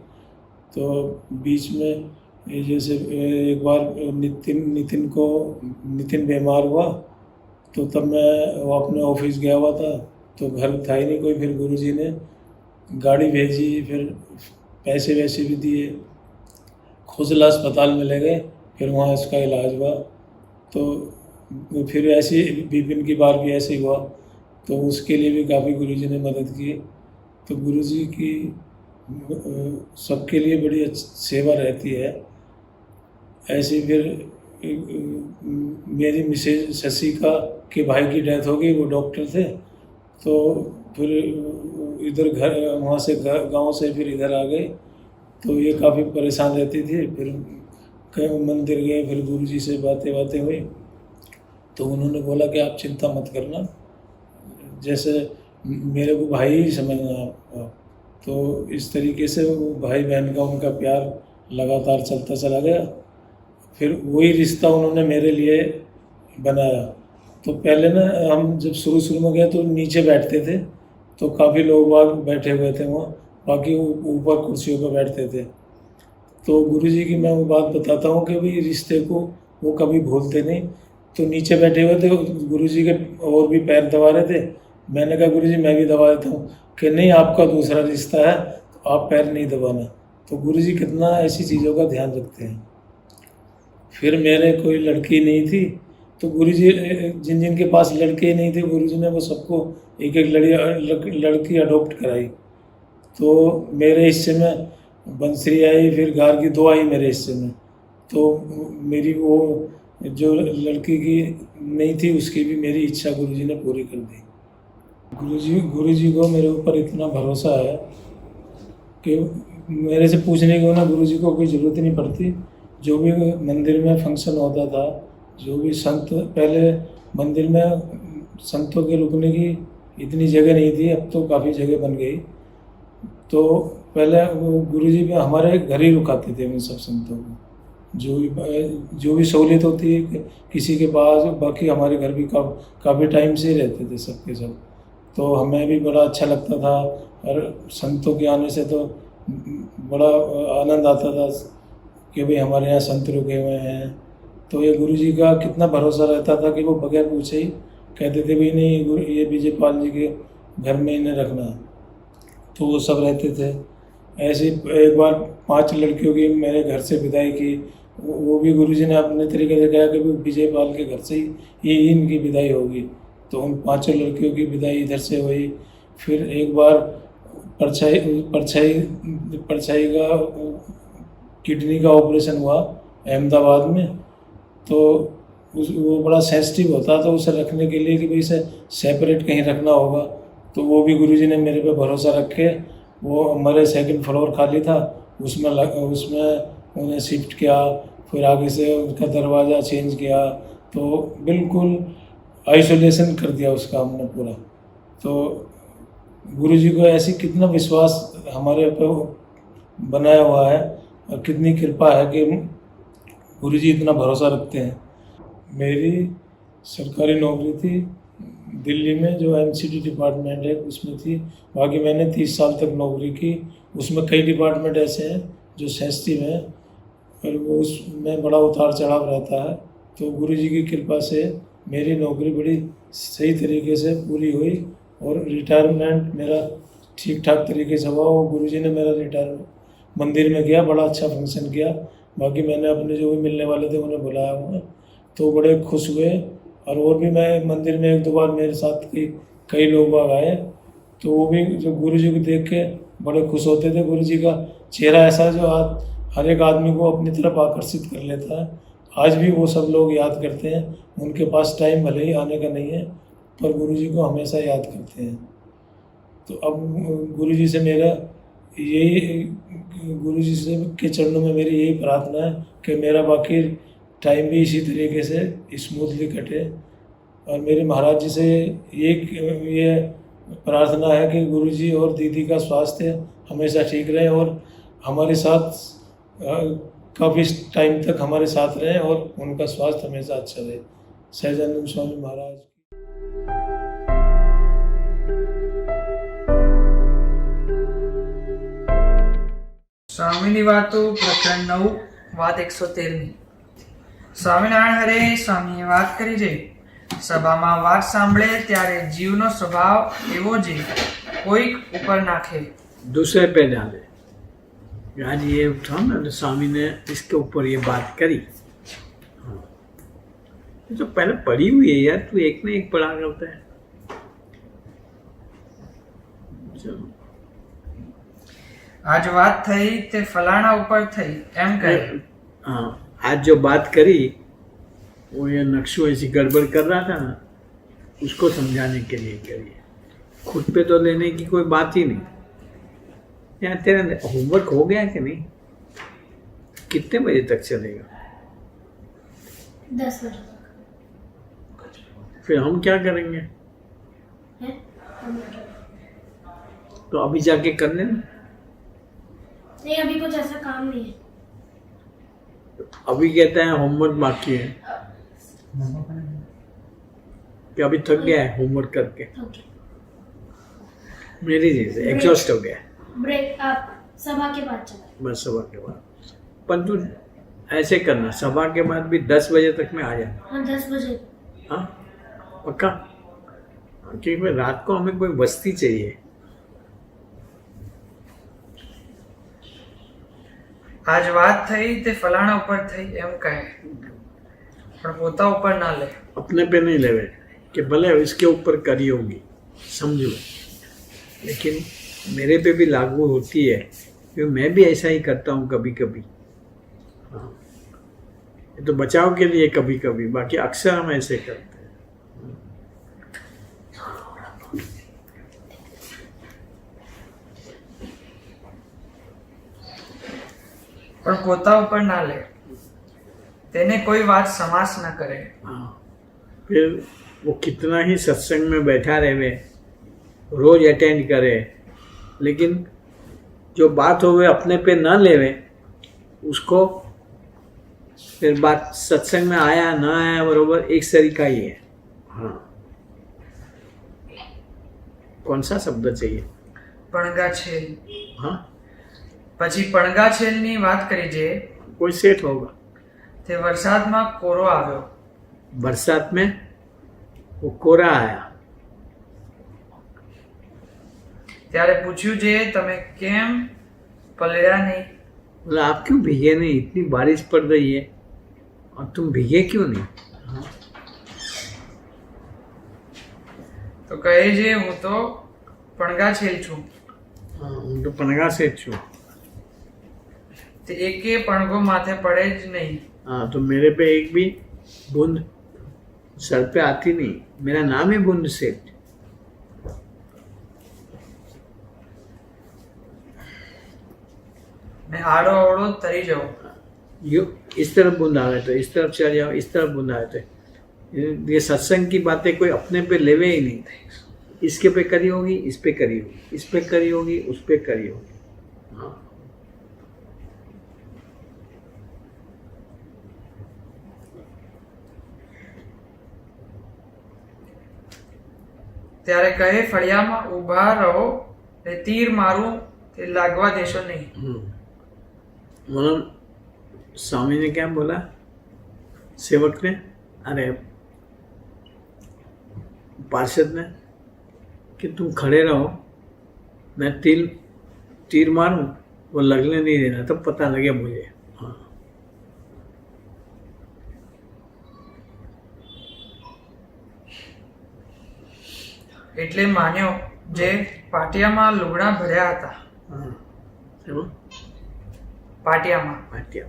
S8: तो बीच में ये जैसे एक बार नितिन बीमार हुआ, तो तब मैं वो अपने ऑफिस गया हुआ था, तो घर था ही नहीं कोई। फिर गुरुजी ने गाड़ी भेजी, फिर पैसे वैसे भी दिए, खोसला अस्पताल में ले गए। फिर वहाँ उसका इलाज हुआ। तो फिर ऐसी विपिन की बार भी ऐसे ही हुआ, तो उसके लिए भी काफ़ी गुरुजी ने मदद की। तो गुरुजी की सबके लिए बड़ी सेवा रहती है। ऐसे फिर मेरी मिसेज शशिका के भाई की डेथ हो गई, वो डॉक्टर थे। तो फिर इधर घर वहाँ से गांव से फिर इधर आ गए। तो ये काफ़ी परेशान रहती थी। फिर कहीं मंदिर गए, फिर गुरुजी से बातें हुई, तो उन्होंने बोला कि आप चिंता मत करना, जैसे मेरे को भाई ही समझना आप। तो इस तरीके से वो भाई बहन का उनका प्यार लगातार चलता चला गया। फिर वही रिश्ता उन्होंने मेरे लिए बनाया। तो पहले ना हम जब शुरू में गए तो नीचे बैठते थे, तो काफ़ी लोग बाग बैठे हुए थे वहाँ, बाकी ऊपर कुर्सियों पर बैठते थे। तो गुरुजी की मैं वो बात बताता हूँ कि भाई रिश्ते को वो कभी भूलते नहीं। तो नीचे बैठे हुए थे, गुरुजी के और भी पैर दबा रहे थे। मैंने कहा गुरुजी मैं भी दबा देता हूँ। कि नहीं, आपका दूसरा रिश्ता है, तो आप पैर नहीं दबाना। तो गुरुजी कितना ऐसी चीज़ों का ध्यान रखते हैं। फिर मेरे कोई लड़की नहीं थी, तो गुरुजी जिन के पास लड़के नहीं थे, गुरुजी ने वो सबको एक लड़की अडॉप्ट कराई। तो मेरे हिस्से में बंसरी आई, फिर गार्गी 2 आई मेरे हिस्से में। तो मेरी वो जो लड़की की नहीं थी, उसकी भी मेरी इच्छा गुरुजी ने पूरी कर दी। गुरुजी को मेरे ऊपर इतना भरोसा है कि मेरे से पूछने की ना गुरुजी को कोई ज़रूरत नहीं पड़ती। जो भी मंदिर में फंक्शन होता था, जो भी संत, पहले मंदिर में संतों के रुकने की इतनी जगह नहीं थी, अब तो काफ़ी जगह बन गई। तो पहले वो गुरुजी भी हमारे घर ही रुकाते थे उन सब संतों को। जो भी सहूलियत होती है किसी के पास, बाकी हमारे घर भी काफ़ी टाइम से ही रहते थे सबके सब। तो हमें भी बड़ा अच्छा लगता था, और संतों के आने से तो बड़ा आनंद आता था कि भाई हमारे यहाँ संत रुके हुए हैं। तो ये गुरुजी का कितना भरोसा रहता था कि वो बगैर पूछे ही कहते थे भाई नहीं, ये विजयपाल जी के घर में इन्हें रखना। तो वो सब रहते थे। ऐसे एक बार 5 लड़कियों की मेरे घर से विदाई की, वो भी गुरुजी ने अपने तरीके से कहा कि विजयपाल के घर से ही इनकी विदाई होगी। तो उन 5 लड़कियों की विदाई इधर से हुई। फिर एक बार परछाई का किडनी का ऑपरेशन हुआ अहमदाबाद में। तो वो बड़ा सेंसिटिव होता, तो उसे रखने के लिए कि भाई इसे सेपरेट कहीं रखना होगा। तो वो भी गुरुजी ने मेरे पे भरोसा रख के, वो हमारे 2nd फ्लोर खाली था, उसमें उन्हें शिफ्ट किया। फिर आगे से उसका दरवाज़ा चेंज किया, तो बिल्कुल आइसोलेशन कर दिया उसका हमने पूरा। तो गुरुजी को ऐसी कितना विश्वास हमारे ऊपर बनाया हुआ है, और कितनी कृपा है कि गुरुजी इतना भरोसा रखते हैं। मेरी सरकारी नौकरी थी दिल्ली में, जो MCD डिपार्टमेंट है उसमें थी। बाकी मैंने 30 साल तक नौकरी की। उसमें कई डिपार्टमेंट ऐसे हैं जो सेंसिटिव हैं, और वो उसमें बड़ा उतार चढ़ाव रहता है। तो गुरुजी की कृपा से मेरी नौकरी बड़ी सही तरीके से पूरी हुई, और रिटायरमेंट मेरा ठीक ठाक तरीके से हुआ। और गुरुजी ने मेरा रिटायरमेंट मंदिर में किया, बड़ा अच्छा फंक्शन किया। बाकी मैंने अपने जो भी मिलने वाले थे उन्हें बुलाया हुआ, तो बड़े खुश हुए। और भी मैं मंदिर में 1-2 बार मेरे साथ कई लोग आए, तो वो भी जो गुरुजी को देख के बड़े खुश होते थे। गुरुजी का चेहरा ऐसा जो हर एक आदमी को अपनी तरफ आकर्षित कर लेता है। आज भी वो सब लोग याद करते हैं। उनके पास टाइम भले ही आने का नहीं है, पर गुरुजी को हमेशा याद करते हैं। तो अब गुरुजी से मेरा गुरुजी से के चरणों में मेरी यही प्रार्थना है कि मेरा बाकी टाइम भी इसी तरीके से स्मूथली कटे। और मेरे महाराज जी से ये प्रार्थना है कि गुरुजी और दीदी का स्वास्थ्य हमेशा ठीक रहे और हमारे साथ काफ़ी टाइम तक हमारे साथ रहें और उनका स्वास्थ्य हमेशा अच्छा रहे। सहजानंद स्वामी महाराज।
S9: સ્વામીની વાતો પ્રકરણ 9 વાત 113. સ્વામિનારાયણ હરે સ્વામીએ વાત કરી છે, સભામાં વાત સાંભળે ત્યારે જીવનો સ્વભાવ એવો જે કોઈક ઉપર નાખે,
S10: दूसरे पे डाले। आज ये उठा ना तो स्वामी ने इसके ऊपर ये बात करी। हाँ, ये तो पहले पढ़ी हुई है यार, तू एक न एक पढ़ा करता है। चलो,
S9: આજ વાત થઈ તે ફલાણા ઉપર થઈ એમ કહે।
S10: हाँ, आज जो बात करी वो ये नक्शो ऐसी गड़बड़ कर रहा था ना, उसको समझाने के लिए करी। खुद पे तो लेने की कोई बात ही नहीं। यार तेरा होमवर्क हो गया कि नहीं? कितने बजे तक चलेगा?
S11: 10 बजे तक।
S10: फिर हम क्या करेंगे?
S11: हैं?
S10: तो अभी जाके कर लेना।
S11: नहीं, अभी कुछ ऐसा काम नहीं है।
S10: अभी कहता है होमवर्क बाकी है कि अभी थक गया है होमवर्क करके?
S11: ओके,
S10: मेरी जैसे एग्जॉस्ट हो गया है।
S11: ब्रेक आप सभा के बाद चला।
S10: बस सभा के बाद। पर तू ऐसे करना, सभा के बाद भी 10 बजे तक में आ जाना।
S11: हाँ, 10 बजे।
S10: हाँ पक्का? क्योंकि रात को हमें कोई वस्ती चाहिए।
S9: આજ વાત થઈ તે ફલાણા ઉપર થઈ એમ કહે, પણ પોતા ઉપર ના લે।
S10: अपने पे नहीं लेवे कि भले इसके ऊपर करी होगी, समझो, लेकिन मेरे पे भी लागू होती है क्योंकि मैं भी ऐसा ही करता हूँ कभी कभी। हाँ, ये तो बचाव के लिए कभी कभी, बाकी अक्सर हम ऐसे करते हैं।
S9: પણ પોતા ઉપર ના લે, તેને કોઈ વાત સમાસ ના કરે।
S10: हाँ, फिर वो कितना ही सत्संग में बैठा रहे, रोज अटेंड करे, लेकिन जो बात होवे अपने पे ना लेवे, उसको फिर बात सत्संग में आया ना आया बरोबर एक तरीका ही है। हाँ, कौन सा शब्द चाहिए?
S9: પણગા છેલ।
S10: हाँ,
S9: પછી પણગા છેલની વાત કરી છે,
S10: कोई सेठ होगा।
S9: તે વરસાદમાં કોરો આવ્યો,
S10: बरसात में वो कोरा आया,
S9: ત્યારે પૂછ્યું જે તમે કેમ પલળ્યા નહીં?
S10: बोला आप क्यों भीगे नहीं? इतनी बारिश पड़ रही है और तुम भीगे क्यों नहीं?
S9: તો કહે જે હું તો પણગા છેલ છું,
S10: हाँ, तो पनगा सेठ छू।
S9: તે એકે પણગો માથે પડે જ નહીં।
S10: हाँ, तो मेरे पे एक भी बूंद सर पे आती नहीं। मेरा नाम है बूंद सेठ।
S9: ને આડો અવળો તરી જાઉં।
S10: यो इस तरफ बूंद आवे तो इस तरफ चल जाओ, इस तरफ बूंद आवे तो ये सत्संग की बातें कोई अपने पे लेवे ही नहीं। इसके पे करी होगी, इस पे करी होगी, इस पे करी होगी, उस पे करी होगी। हाँ,
S9: ત્યારે કહે ફળિયામાં ઊભા રહો ને તીર મારું તે લાગવા દેશો નહીં।
S10: मतलब स्वामी ने क्या बोला सेवक ने, अरे पार्षद ने, कि तुम खड़े रहो, मैं तीर मारूं, वो लगने नहीं देना, तब पता लगे मुझे। हाँ,
S9: એટલે માન્યો જે પાટિયામાં લુગડા ભર્યા હતા।
S10: हाँ, चलो,
S9: પાટિયામાં
S10: पाटिया,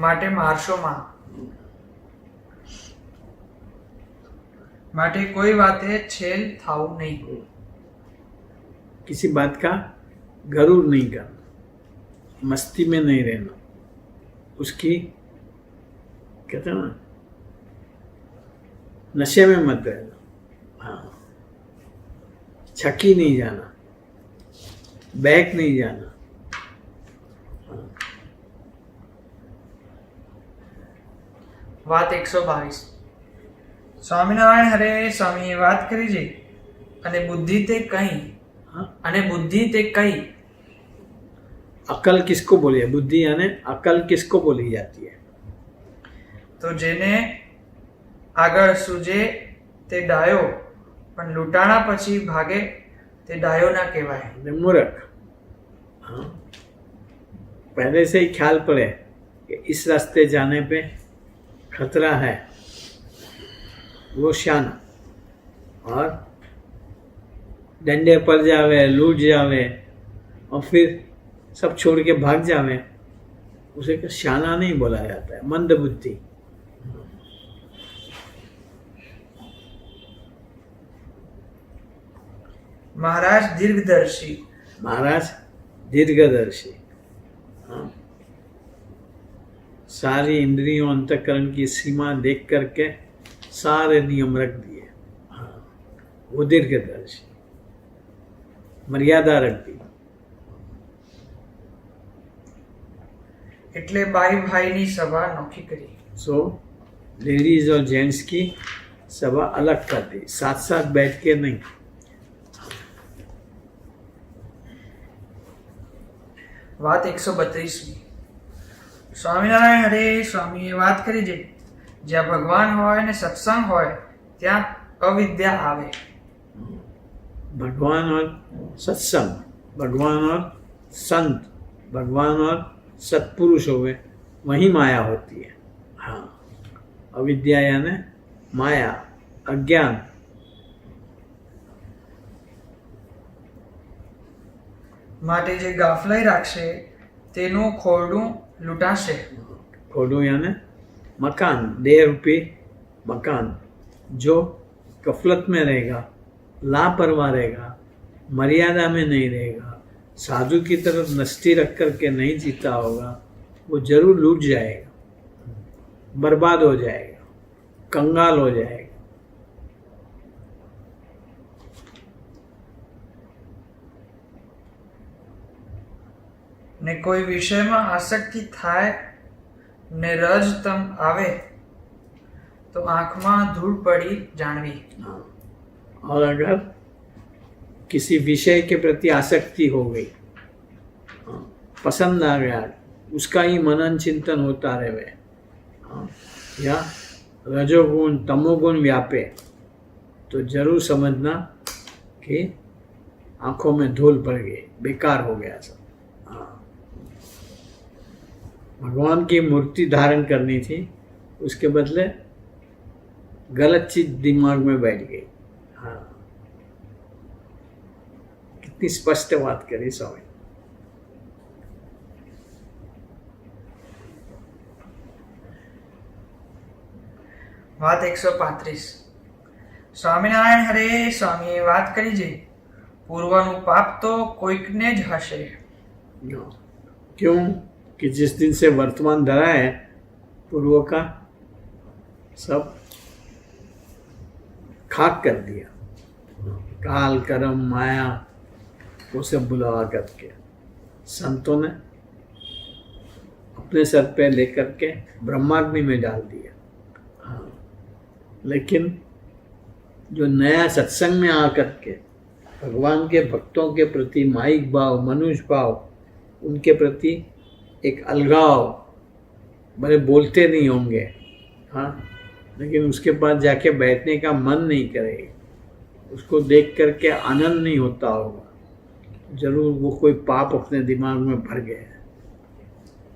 S9: માટે મારશો માં, માટે કોઈ વાતે છેલ થાવું નહીં।
S10: किसी बात का गरूर नहीं करना, मस्ती में नहीं रहना, उसकी कहते हैं ना, नशे में मत रहना। हाँ, छकी नहीं जाना, बैक नहीं जाना।
S9: વાત 122 સ્વામિનારાયણ હરે સ્વામીએ વાત કરી છે અને બુદ્ધિ તે કઈ
S10: हाँ?
S9: અને બુદ્ધિ તે કઈ
S10: अकल किसको बोली है? बुद्धि यानी अकल किसको बोली जाती है?
S9: તો જેને આગળ સૂજે તે ડાયો પણ લૂંટાણા પછી ભાગે તે ડાયો ના કહેવાય।
S10: यानी मूर्ख। हाँ, पहले से ही ख्याल पड़े कि इस रास्ते जाने पे खतरा है, वो शाना। और डंडे पर जावे, लूट जावे और फिर सब छोड़ के भाग जावे, उसे शाना नहीं बोला जाता है, मंद बुद्धि।
S9: महाराज दीर्घदर्शी
S10: महाराज दीर्घदर्शी। हाँ, सारी इंद्रियों अंतःकरण की सीमा देख करके सारे नियम रख दिए। हाँ, वो दीर्घदर्शी, मर्यादा रख दी।
S9: એટલે બાઈ ભાઈની સભા નોખી કરી।
S10: सो लेडीज और जेंट्स की सभा अलग कर दी, साथ साथ बैठ के नहीं।
S9: વાત 132 સ્વામિનારાયણ હરે સ્વામીએ વાત કરી છે જ્યાં ભગવાન હોય ને સત્સંગ હોય ત્યાં અવિદ્યા આવે।
S10: भगवान और सत्संग, भगवान और संत, भगवान और सत्पुरुष होवे, वही माया होती है। हाँ, अविद्या यानी माया, अज्ञान।
S9: માટે જે ગાફલાઈ રાખશે તેનું ખોરડું લૂંટાશે।
S10: खोडू यानी मकान, 1.5 रुपये मकान। जो गफलत में रहेगा, लापरवाह रहेगा, मर्यादा में नहीं रहेगा, साधु की तरफ नस्ती रख करके नहीं जीता होगा, वो जरूर लूट जाएगा, बर्बाद हो जाएगा, कंगाल हो जाएगा।
S9: ને કોઈ વિષયમાં આસક્તિ થાય ને રજ તમ આવે તો આંખમાં ધૂળ પડી જાણવી।
S10: और अगर किसी विषय के प्रति आसक्ति हो गई, पसंद आ गया, उसका ही मनन चिंतन होता रहे, या रजोगुण तमोगुण व्यापे, तो जरूर समझना कि आंखों में धूल पड़ गई, बेकार हो गया सब। भगवान की मूर्ति धारण करनी थी, उसके बदले गलत चीज दिमाग में बैठ गई। हाँ, कितनी स्पष्ट बात करी स्वामी।
S9: વાત 135 સ્વામિનારાયણ હરે સ્વામીએ વાત કરી છે પૂર્વનું પાપ તો કોઈકને જ હશે।
S10: क्यों कि जिस दिन से वर्तमान धरा है, पूर्व का सब खाक कर दिया, काल कर्म माया वो सब बुलावा करके संतों ने अपने सर पे लेकर के ब्रह्माग्नि में डाल दिया। हाँ, लेकिन जो नया सत्संग में आकर के भगवान के भक्तों के प्रति माइक भाव, मनुष्य भाव, उनके प्रति एक अलगाव, भले बोलते नहीं होंगे, हाँ, लेकिन उसके पास जाके बैठने का मन नहीं करेगा, उसको देख करके आनंद नहीं होता होगा, जरूर वो कोई पाप अपने दिमाग में भर गया है।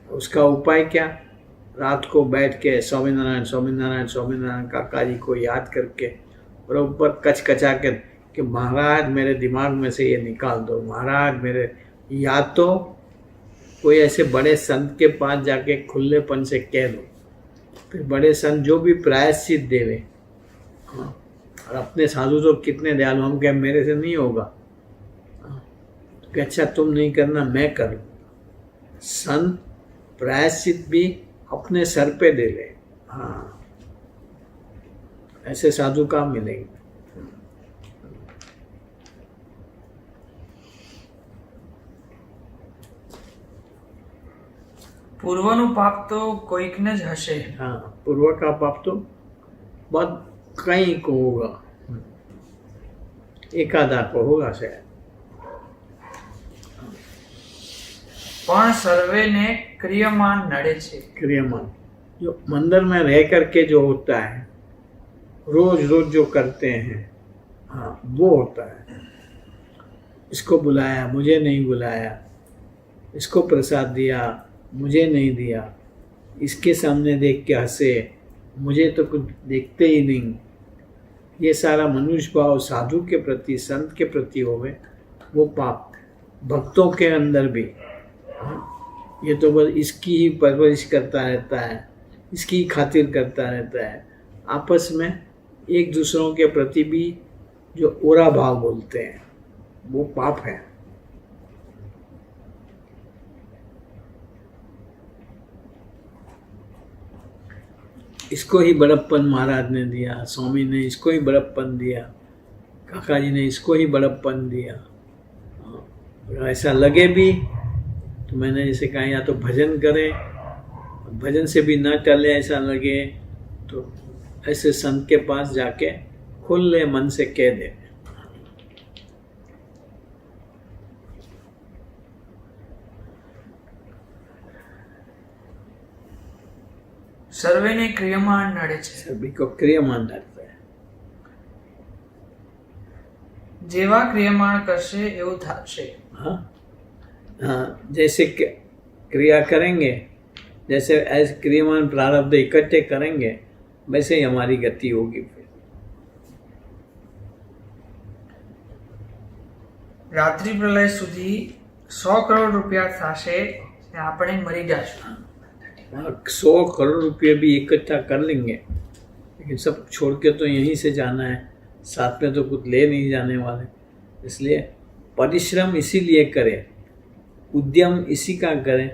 S10: उसका उपाय क्या? रात को बैठ के स्वामीनारायण स्वामीनारायण स्वामीनारायण काका जी को याद करके बराबर कचकचा के कि महाराज मेरे दिमाग में से ये निकाल दो, महाराज मेरे, या तो कोई ऐसे बड़े संत के पास जाके खुलेपन से कह दो, फिर बड़े संत जो भी प्रायश्चित देवे। हाँ, और अपने साधु तो कितने दयालु, हम क्या मेरे से नहीं होगा, कि अच्छा तुम नहीं करना मैं कर लूँगा। संत प्रायश्चित भी अपने सर पे दे ले, हाँ, ऐसे साधु कहाँ मिलेंगे?
S9: પૂર્વનું પાપ તો કોઈકને જ હશે.
S10: हाँ, पूर्व का पाप तो बहुत कहीं को होगा, एकाधा को होगा शायद.
S9: પણ સર્વેને ક્રિયમાન નડે છે.
S10: क्रियमान जो मंदिर में रह करके जो होता है, रोज रोज जो करते हैं, हाँ वो होता है. इसको बुलाया, मुझे नहीं बुलाया, इसको प्रसाद दिया, मुझे नहीं दिया, इसके सामने देख के हंसे, मुझे तो कुछ देखते ही नहीं. ये सारा मनुष्य भाव साधु के प्रति, संत के प्रति होवे, वो पाप. भक्तों के अंदर भी ये तो बस इसकी ही परवरिश करता रहता है, इसकी खातिर करता रहता है. आपस में एक दूसरों के प्रति भी जो ओरा भाव बोलते हैं, वो पाप है. इसको ही बड़प्पन महाराज ने दिया, स्वामी ने इसको ही बड़प्पन दिया, काका जी ने इसको ही बड़प्पन दिया. अगर ऐसा लगे भी तो मैंने जैसे कहा, या तो भजन करें, भजन से भी न टले, ऐसा लगे तो ऐसे संत के पास जाके खुले मन से कह दे.
S9: સર્વેને ક્રિયમાન નડે છે.
S10: सभी को क्रियमान लगता है.
S9: જેવા ક્રિયમાણ કરશે એવું થશે.
S10: हाँ हाँ, जैसे क्रिया करेंगे, जैसे ऐसे क्रियमान प्रारब्ध इकट्ठे करेंगे, वैसे ही हमारी गति होगी. फिर
S9: રાત્રિ પ્રલય સુધી 100 કરોડ રૂપિયા થશે ને આપણે મરી જાશું.
S10: 100 करोड़ रुपये भी इकट्ठा कर लेंगे, लेकिन सब छोड़ के तो यहीं से जाना है, साथ में तो कुछ ले नहीं जाने वाले. इसलिए परिश्रम इसीलिए करें, उद्यम इसी का करें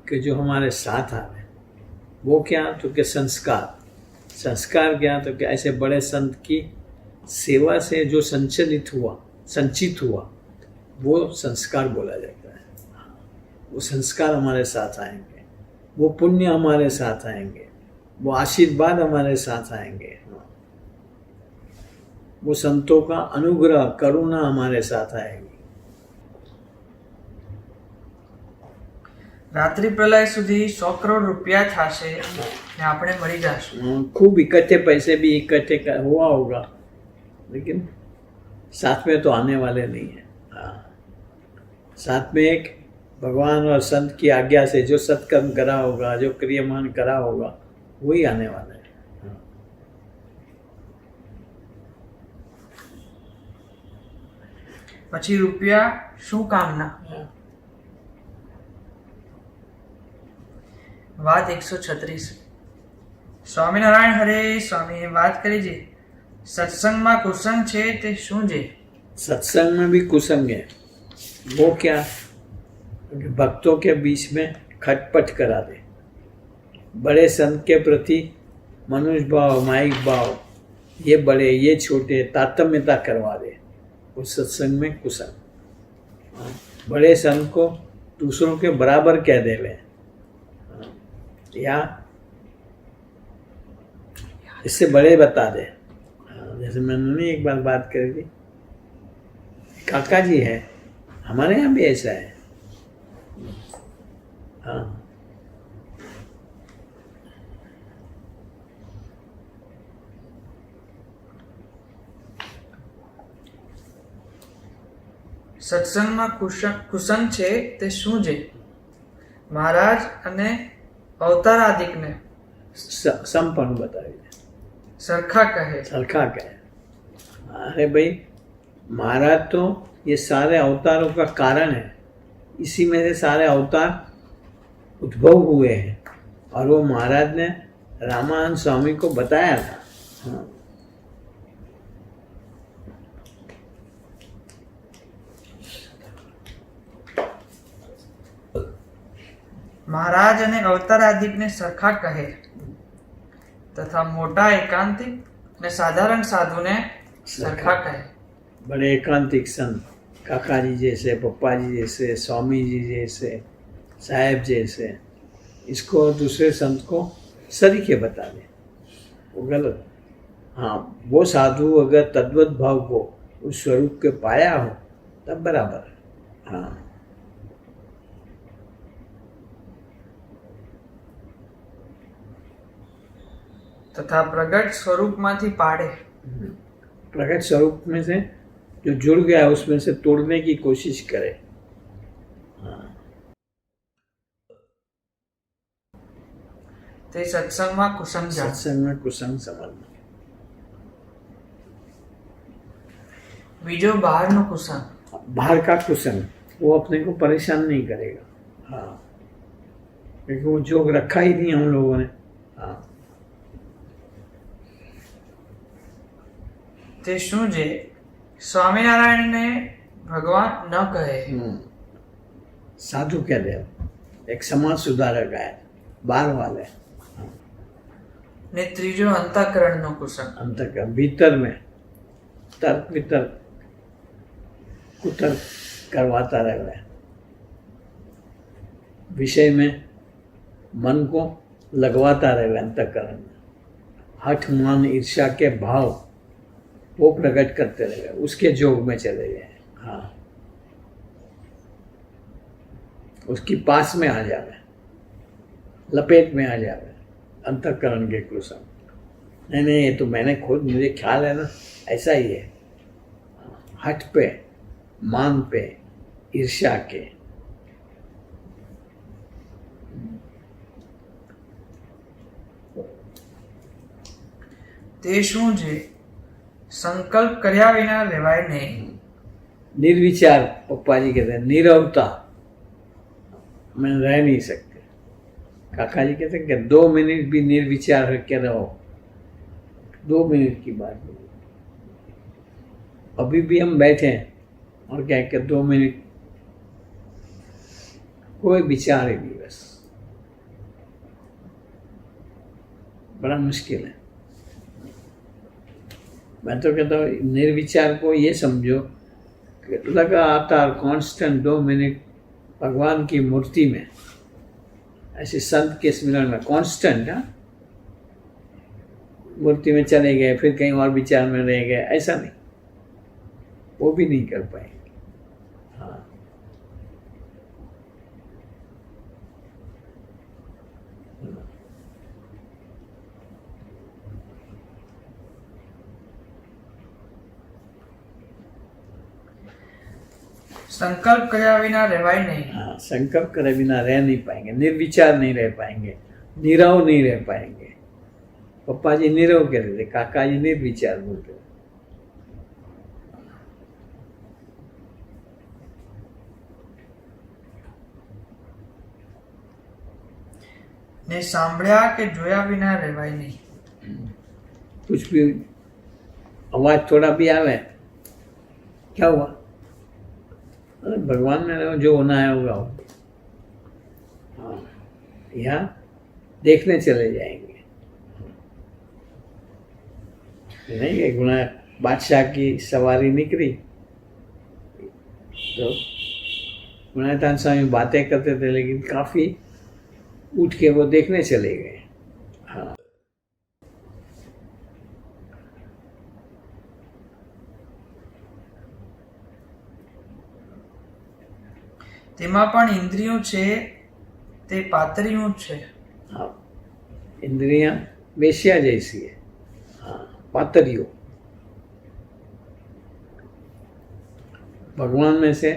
S10: कि जो हमारे साथ आवे. वो क्या? तो कि संस्कार. संस्कार क्या? तो कि ऐसे बड़े संत की सेवा से जो संचित हुआ वो संस्कार बोला जाता है. वो संस्कार हमारे साथ आएंगे, वो पुण्य हमारे साथ आएंगे, वो आशीर्वाद हमारे साथ आएंगे, वो संतों का अनुग्रह करुणा हमारे साथ आएगी.
S9: રાત્રિ પ્રલય સુધી 100 કરોડ રૂપિયા થશે ને આપણે મરી જાશું.
S10: खूब इकट्ठे पैसे भी इकट्ठे हुआ होगा, लेकिन साथ में तो आने वाले नहीं है. हाँ, साथ में एक भगवान और संत की आज्ञा से जो सत्कर्म करा होगा, जो क्रियमान करा होगा, वही आने वाला है. हाँ.
S9: પછી રૂપિયા શું કામના. વાત 136. સ્વામિનારાયણ હરે સ્વામીએ વાત કરી છે, સત્સંગમાં કુસંગ છે તે શું છે.
S10: सत्संग में भी कुसंग है. वो क्या? भक्तों के बीच में खटपट करा दे, बड़े संत के प्रति मनुष्य भाव, माइक भाव, ये बड़े ये छोटे तारतम्यता करवा दे. उस सत्संग में कुसंग. बड़े संत को दूसरों के बराबर कह देवे, या इससे बड़े बता दे. जैसे मैंने एक बार बात करी थी, काका जी है, हमारे यहाँ भी ऐसा है. हाँ,
S9: સત્સંગમાં કુસંગ છે તે શું છે. મહારાજ અને અવતારાદિકને
S10: संपन्न बताइए.
S9: સરખા કહે.
S10: सरखा कहे. अरे भाई, महाराज तो ये सारे अवतारों का कारण है, इसी में से सारे अवतार उद्भव हुए हैं, और वो महाराज ने रामानंद स्वामी को बताया था. हाँ.
S9: મહારાજ અને અવતારાદિકને સરખા કહે. તથા મોટા એકાંતિક ને સાધારણ સાધુને સરખા કહે.
S10: बड़े एकांतिक संत काका जी जैसे, पप्पा जी जैसे, स्वामी जी जैसे, साहेब जैसे, इसको दूसरे संत को सरीखे बता दे, वो गलत. हाँ, वो साधु अगर तद्वत भाव को उस स्वरूप के पाया हो तब बराबर. हाँ,
S9: તથા પ્રગટ સ્વરૂપમાંથી પાડે.
S10: प्रकट स्वरूप में से जो जुड़ गया है उसमें से तोड़ने की कोशिश करे. हाँ,
S9: તે સત્સંગમાં કુસંગ જાણે.
S10: सत्संग में कुसंग समझना.
S9: બીજો બહારનો કુસંગ.
S10: बाहर का कुसंग वो अपने को परेशान नहीं करेगा. हाँ, क्योंकि वो जोग रखा ही नहीं हम लोगों ने. हाँ,
S9: તે શું છે? સ્વામિનારાયણને ભગવાન ન કહે.
S10: साधु कह दे. एक समाज सुधारक है, बाहर वाले.
S9: ને ત્રીજો અંતઃકરણનો કુસંગ.
S10: अंत का भीतर में तर्क वितर्क कुतर्क करवाता रहे. विषय में मन को लगवाता रहे. अंतःकरण में हठ मान ईर्ष्या के भाव वो प्रकट करते रहे, उसके जोग में चले गए. हाँ, उसकी पास में आ जावे, लपेट में आ जावे अंतःकरण के कुसंग. नहीं नहीं, ये तो मैंने खुद, मुझे ख्याल है ना, ऐसा ही है. हठ पे, मान पे, ईर्ष्या के.
S9: તે શું છે? સંકલ્પ કર્યા વિના રહેવાય નહીં.
S10: निर्विचार, पप्पा जी कहते हैं नीरवता में रह नहीं सकते. काका जी कहते हैं कि 2 मिनट भी निर्विचार करके रहो. 2 मिनट की बात नहीं. अभी भी हम बैठे हैं और क्या कि 2 मिनट कोई विचार ही नहीं, बस. बड़ा मुश्किल है. मैं तो कहता हूँ निर्विचार को ये समझो कि लगातार कांस्टेंट 2 मिनट भगवान की मूर्ति में, ऐसे संत के स्मरण में कांस्टेंट. हाँ, मूर्ति में चले गए फिर कहीं और विचार में रह गए, ऐसा नहीं, वो भी नहीं कर पाएंगे. हाँ,
S9: સંકલ્પ કર્યા વિના રહેવાય નહીં.
S10: हाँ, संकल्प करे बिना रह नहीं पाएंगे, निर्विचार नहीं रह पाएंगे, नीरव नहीं रह पाएंगे. पप्पा जी नीरव कह रहे थे, काका जी निर्विचार बोलते थे.
S9: ને સાંભળ્યા કે જોયા વિના રહેવાય નહીં.
S10: कुछ भी आवाज थोड़ा भी आवे, क्या हुआ? अरे भगवान में जो होना है होगा. हाँ, यहाँ देखने चले जाएंगे. नहीं कि गुना बादशाह की सवारी निकली तो गुणातान स्वामी बातें करते थे, लेकिन काफी उठ के वो देखने चले गए. हाँ,
S9: તેમાં પણ ઇન્દ્રિયો છે તે પાતળીયું છે.
S10: हाँ, इंद्रियां वेश्या जैसी है. हाँ, पातरियो. भगवान में से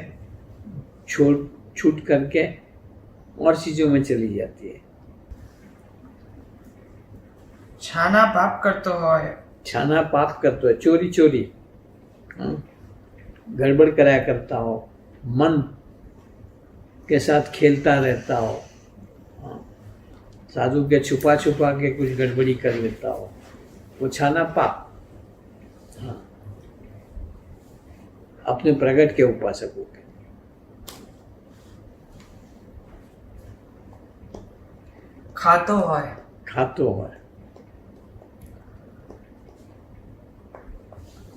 S10: छूट करके और चीजों में चली जाती है.
S9: છાના પાપ કરતો હોય,
S10: छाना पाप करता है, चोरी चोरी. हाँ, गड़बड़ कराया करता हो, मन के साथ खेलता रहता हो. हाँ, साधु के छुपा छुपा के कुछ गड़बड़ी कर लेता हो, वो छाना पाप. हाँ, अपने प्रगट के उपासकों के.
S9: ખાતો હોય,
S10: खातो है.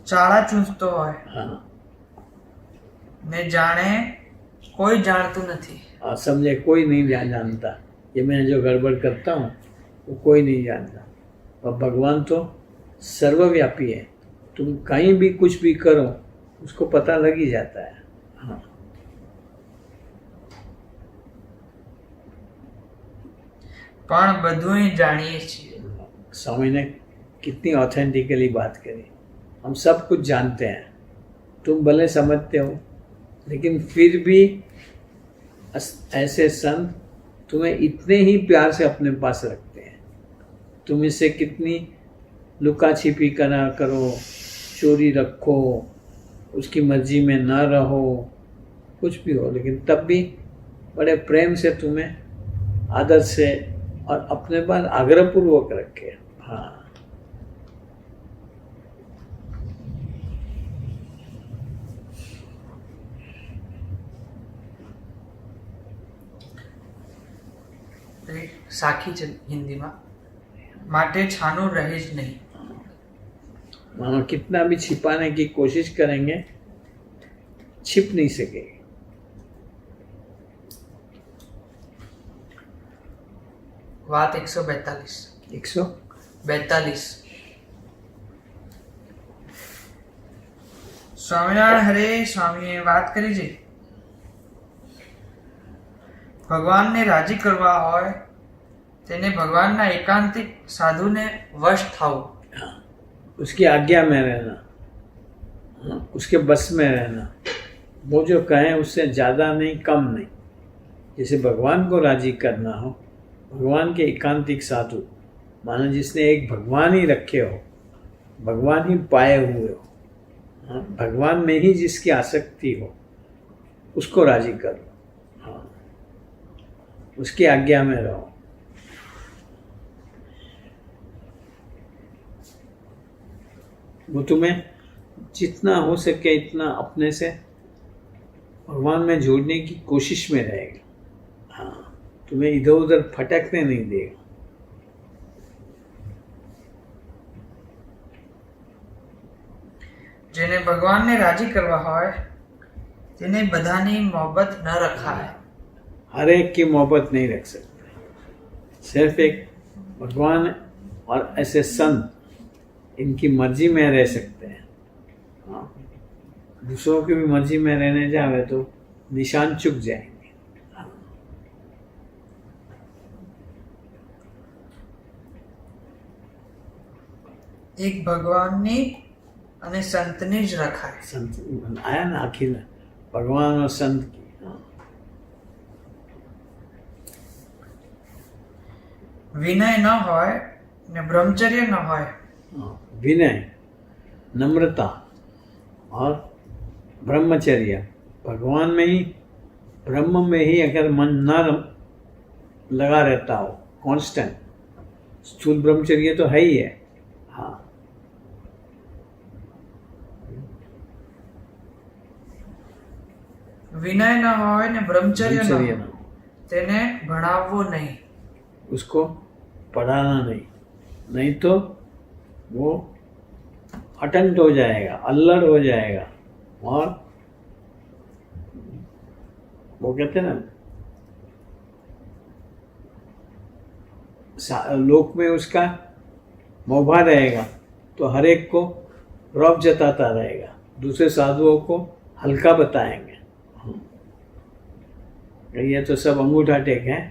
S9: ચાળા ચૂંટતો હોય
S10: हाँ
S9: ને જાણે કોઈ જાણતું નથી.
S10: और समझे कोई नहीं जानता, ये मैं जो गड़बड़ करता हूँ वो कोई नहीं जानता। और भगवान तो सर्वव्यापी है, तुम कहीं भी कुछ भी करो उसको पता लग ही जाता है। हाँ
S9: પણ બધુંય જાણીએ છીએ.
S10: स्वामी ने कितनी ऑथेंटिकली बात करी। हम सब कुछ जानते हैं, तुम भले समझते हो, लेकिन फिर भी ऐसे संत तुम्हें इतने ही प्यार से अपने पास रखते हैं। तुम इससे कितनी लुका छिपी करो, चोरी रखो, उसकी मर्जी में न रहो, कुछ भी हो, लेकिन तब भी बड़े प्रेम से तुम्हें आदर से और अपने पास आग्रहपूर्वक रखे। हाँ
S9: સાખી છે હિન્દીમાં, માટે છાનું રહે જ નહીં.
S10: मानो कितना भी छिपाने की कोशिश करेंगे छिप नहीं सकेगी।
S9: વાત 142.
S10: 142
S9: સ્વામિનારાયણ હરે સ્વામીએ વાત કરી છે ભગવાનને રાજી કરવા હોય તેને ભગવાનના એકાંતિક સાધુને વશ થાવું.
S10: उसकी आज्ञा में रहना, उसके बस में रहना, वो जो कहें उससे ज़्यादा नहीं कम नहीं। जैसे भगवान को राजी करना हो, भगवान के एकांतिक साधु मानो जिसने एक भगवान ही रखे हो, भगवान ही पाए हुए हो, भगवान में ही जिसकी आसक्ति हो, उसको राजी करो। हाँ उसकी आज्ञा में रहो। वो तुम्हें जितना हो सके इतना अपने से भगवान में जोड़ने की कोशिश में रहेगा। हाँ तुम्हें इधर उधर भटकने नहीं देगा।
S9: જેને ભગવાનને રાજી કરવા હોય તેને બધાની મોહબ્બત ન રખાય.
S10: हर एक की मोहब्बत नहीं रख सकते, सिर्फ एक भगवान और ऐसे संत इनकी मर्जी में रह सकते हैं। हाँ दूसरों की भी मर्जी में रहने जावे तो निशान चुक जाएंगे।
S9: એક ભગવાનની અને સંતની જ રખાય.
S10: संत आया ना आखिर भगवान और संत की। हाँ।
S9: વિનય ન હોય ને બ્રહ્મચર્ય ન હોય
S10: विनय, नम्रता और ब्रह्मचर्य, भगवान में ही ब्रह्म में ही अगर मन न लगा रहता हो कांस्टेंट, स्थूल ब्रह्मचर्य तो है ही है। हाँ
S9: વિનય ન હોય ને બ્રહ્મચર્ય ન
S10: ब्रह्मचर्य
S9: હોય
S10: न हो,
S9: તેને ભણાવવો નહીં.
S10: उसको पढ़ाना नहीं, नहीं तो वो अटंट हो जाएगा, अल्लड़ हो जाएगा और वो कहते हैं ना लोक में उसका मोभा रहेगा तो हर एक को रौब जताता रहेगा, दूसरे साधुओं को हल्का बताएंगे। ये तो सब अंगूठा टेक है।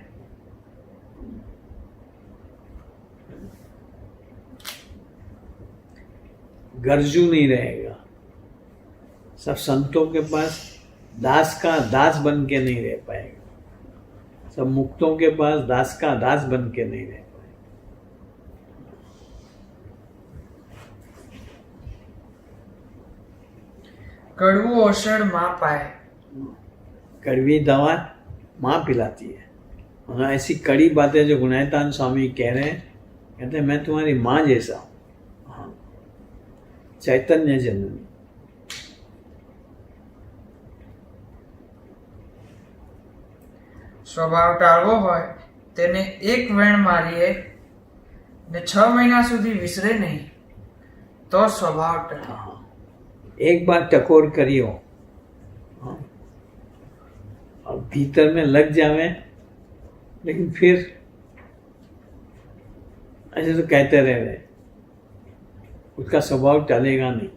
S10: गर्जू नहीं रहेगा, सब संतों के पास दास का दास बन के नहीं रह पाएगा, सब मुक्तों के पास दास का दास बन के नहीं रह पाएगा।
S9: કડવું ઔષધ માં પાય.
S10: कड़वी दवा माँ पिलाती है। और ऐसी कड़ी बातें जो गुणायतान स्वामी कह रहे हैं, कहते हैं मैं तुम्हारी माँ जैसा हूँ। हाँ चैतन्य जननी।
S9: સ્વભાવ ટાળવો હોય તેને એક વેણ મારીએ ને 6 મહિના સુધી વિસરે નહીં તો સ્વભાવ ટળે.
S10: एक बार टकोर करियो, हाँ, और भीतर में लग जावे, लेकिन फिर ऐसे तो कहते रहे, उसका स्वभाव टलेगा नहीं।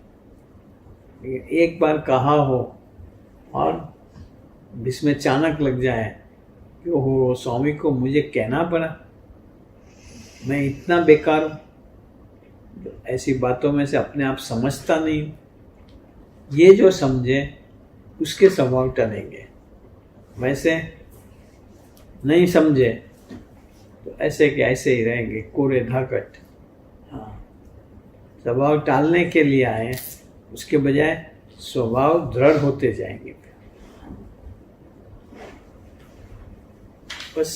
S10: लेकिन एक बार कहा हो और इसमें अचानक लग जाए कि ओहो स्वामी को मुझे कहना पड़ा, मैं इतना बेकार हूँ, ऐसी बातों में से अपने आप समझता नहीं हूँ। ये जो समझे उसके स्वभाव टलेंगे, वैसे नहीं समझे तो ऐसे के ऐसे ही रहेंगे, कोरे धाकट। हाँ, स्वभाव टालने के लिए आए, उसके बजाय स्वभाव दृढ़ होते जाएंगे। बस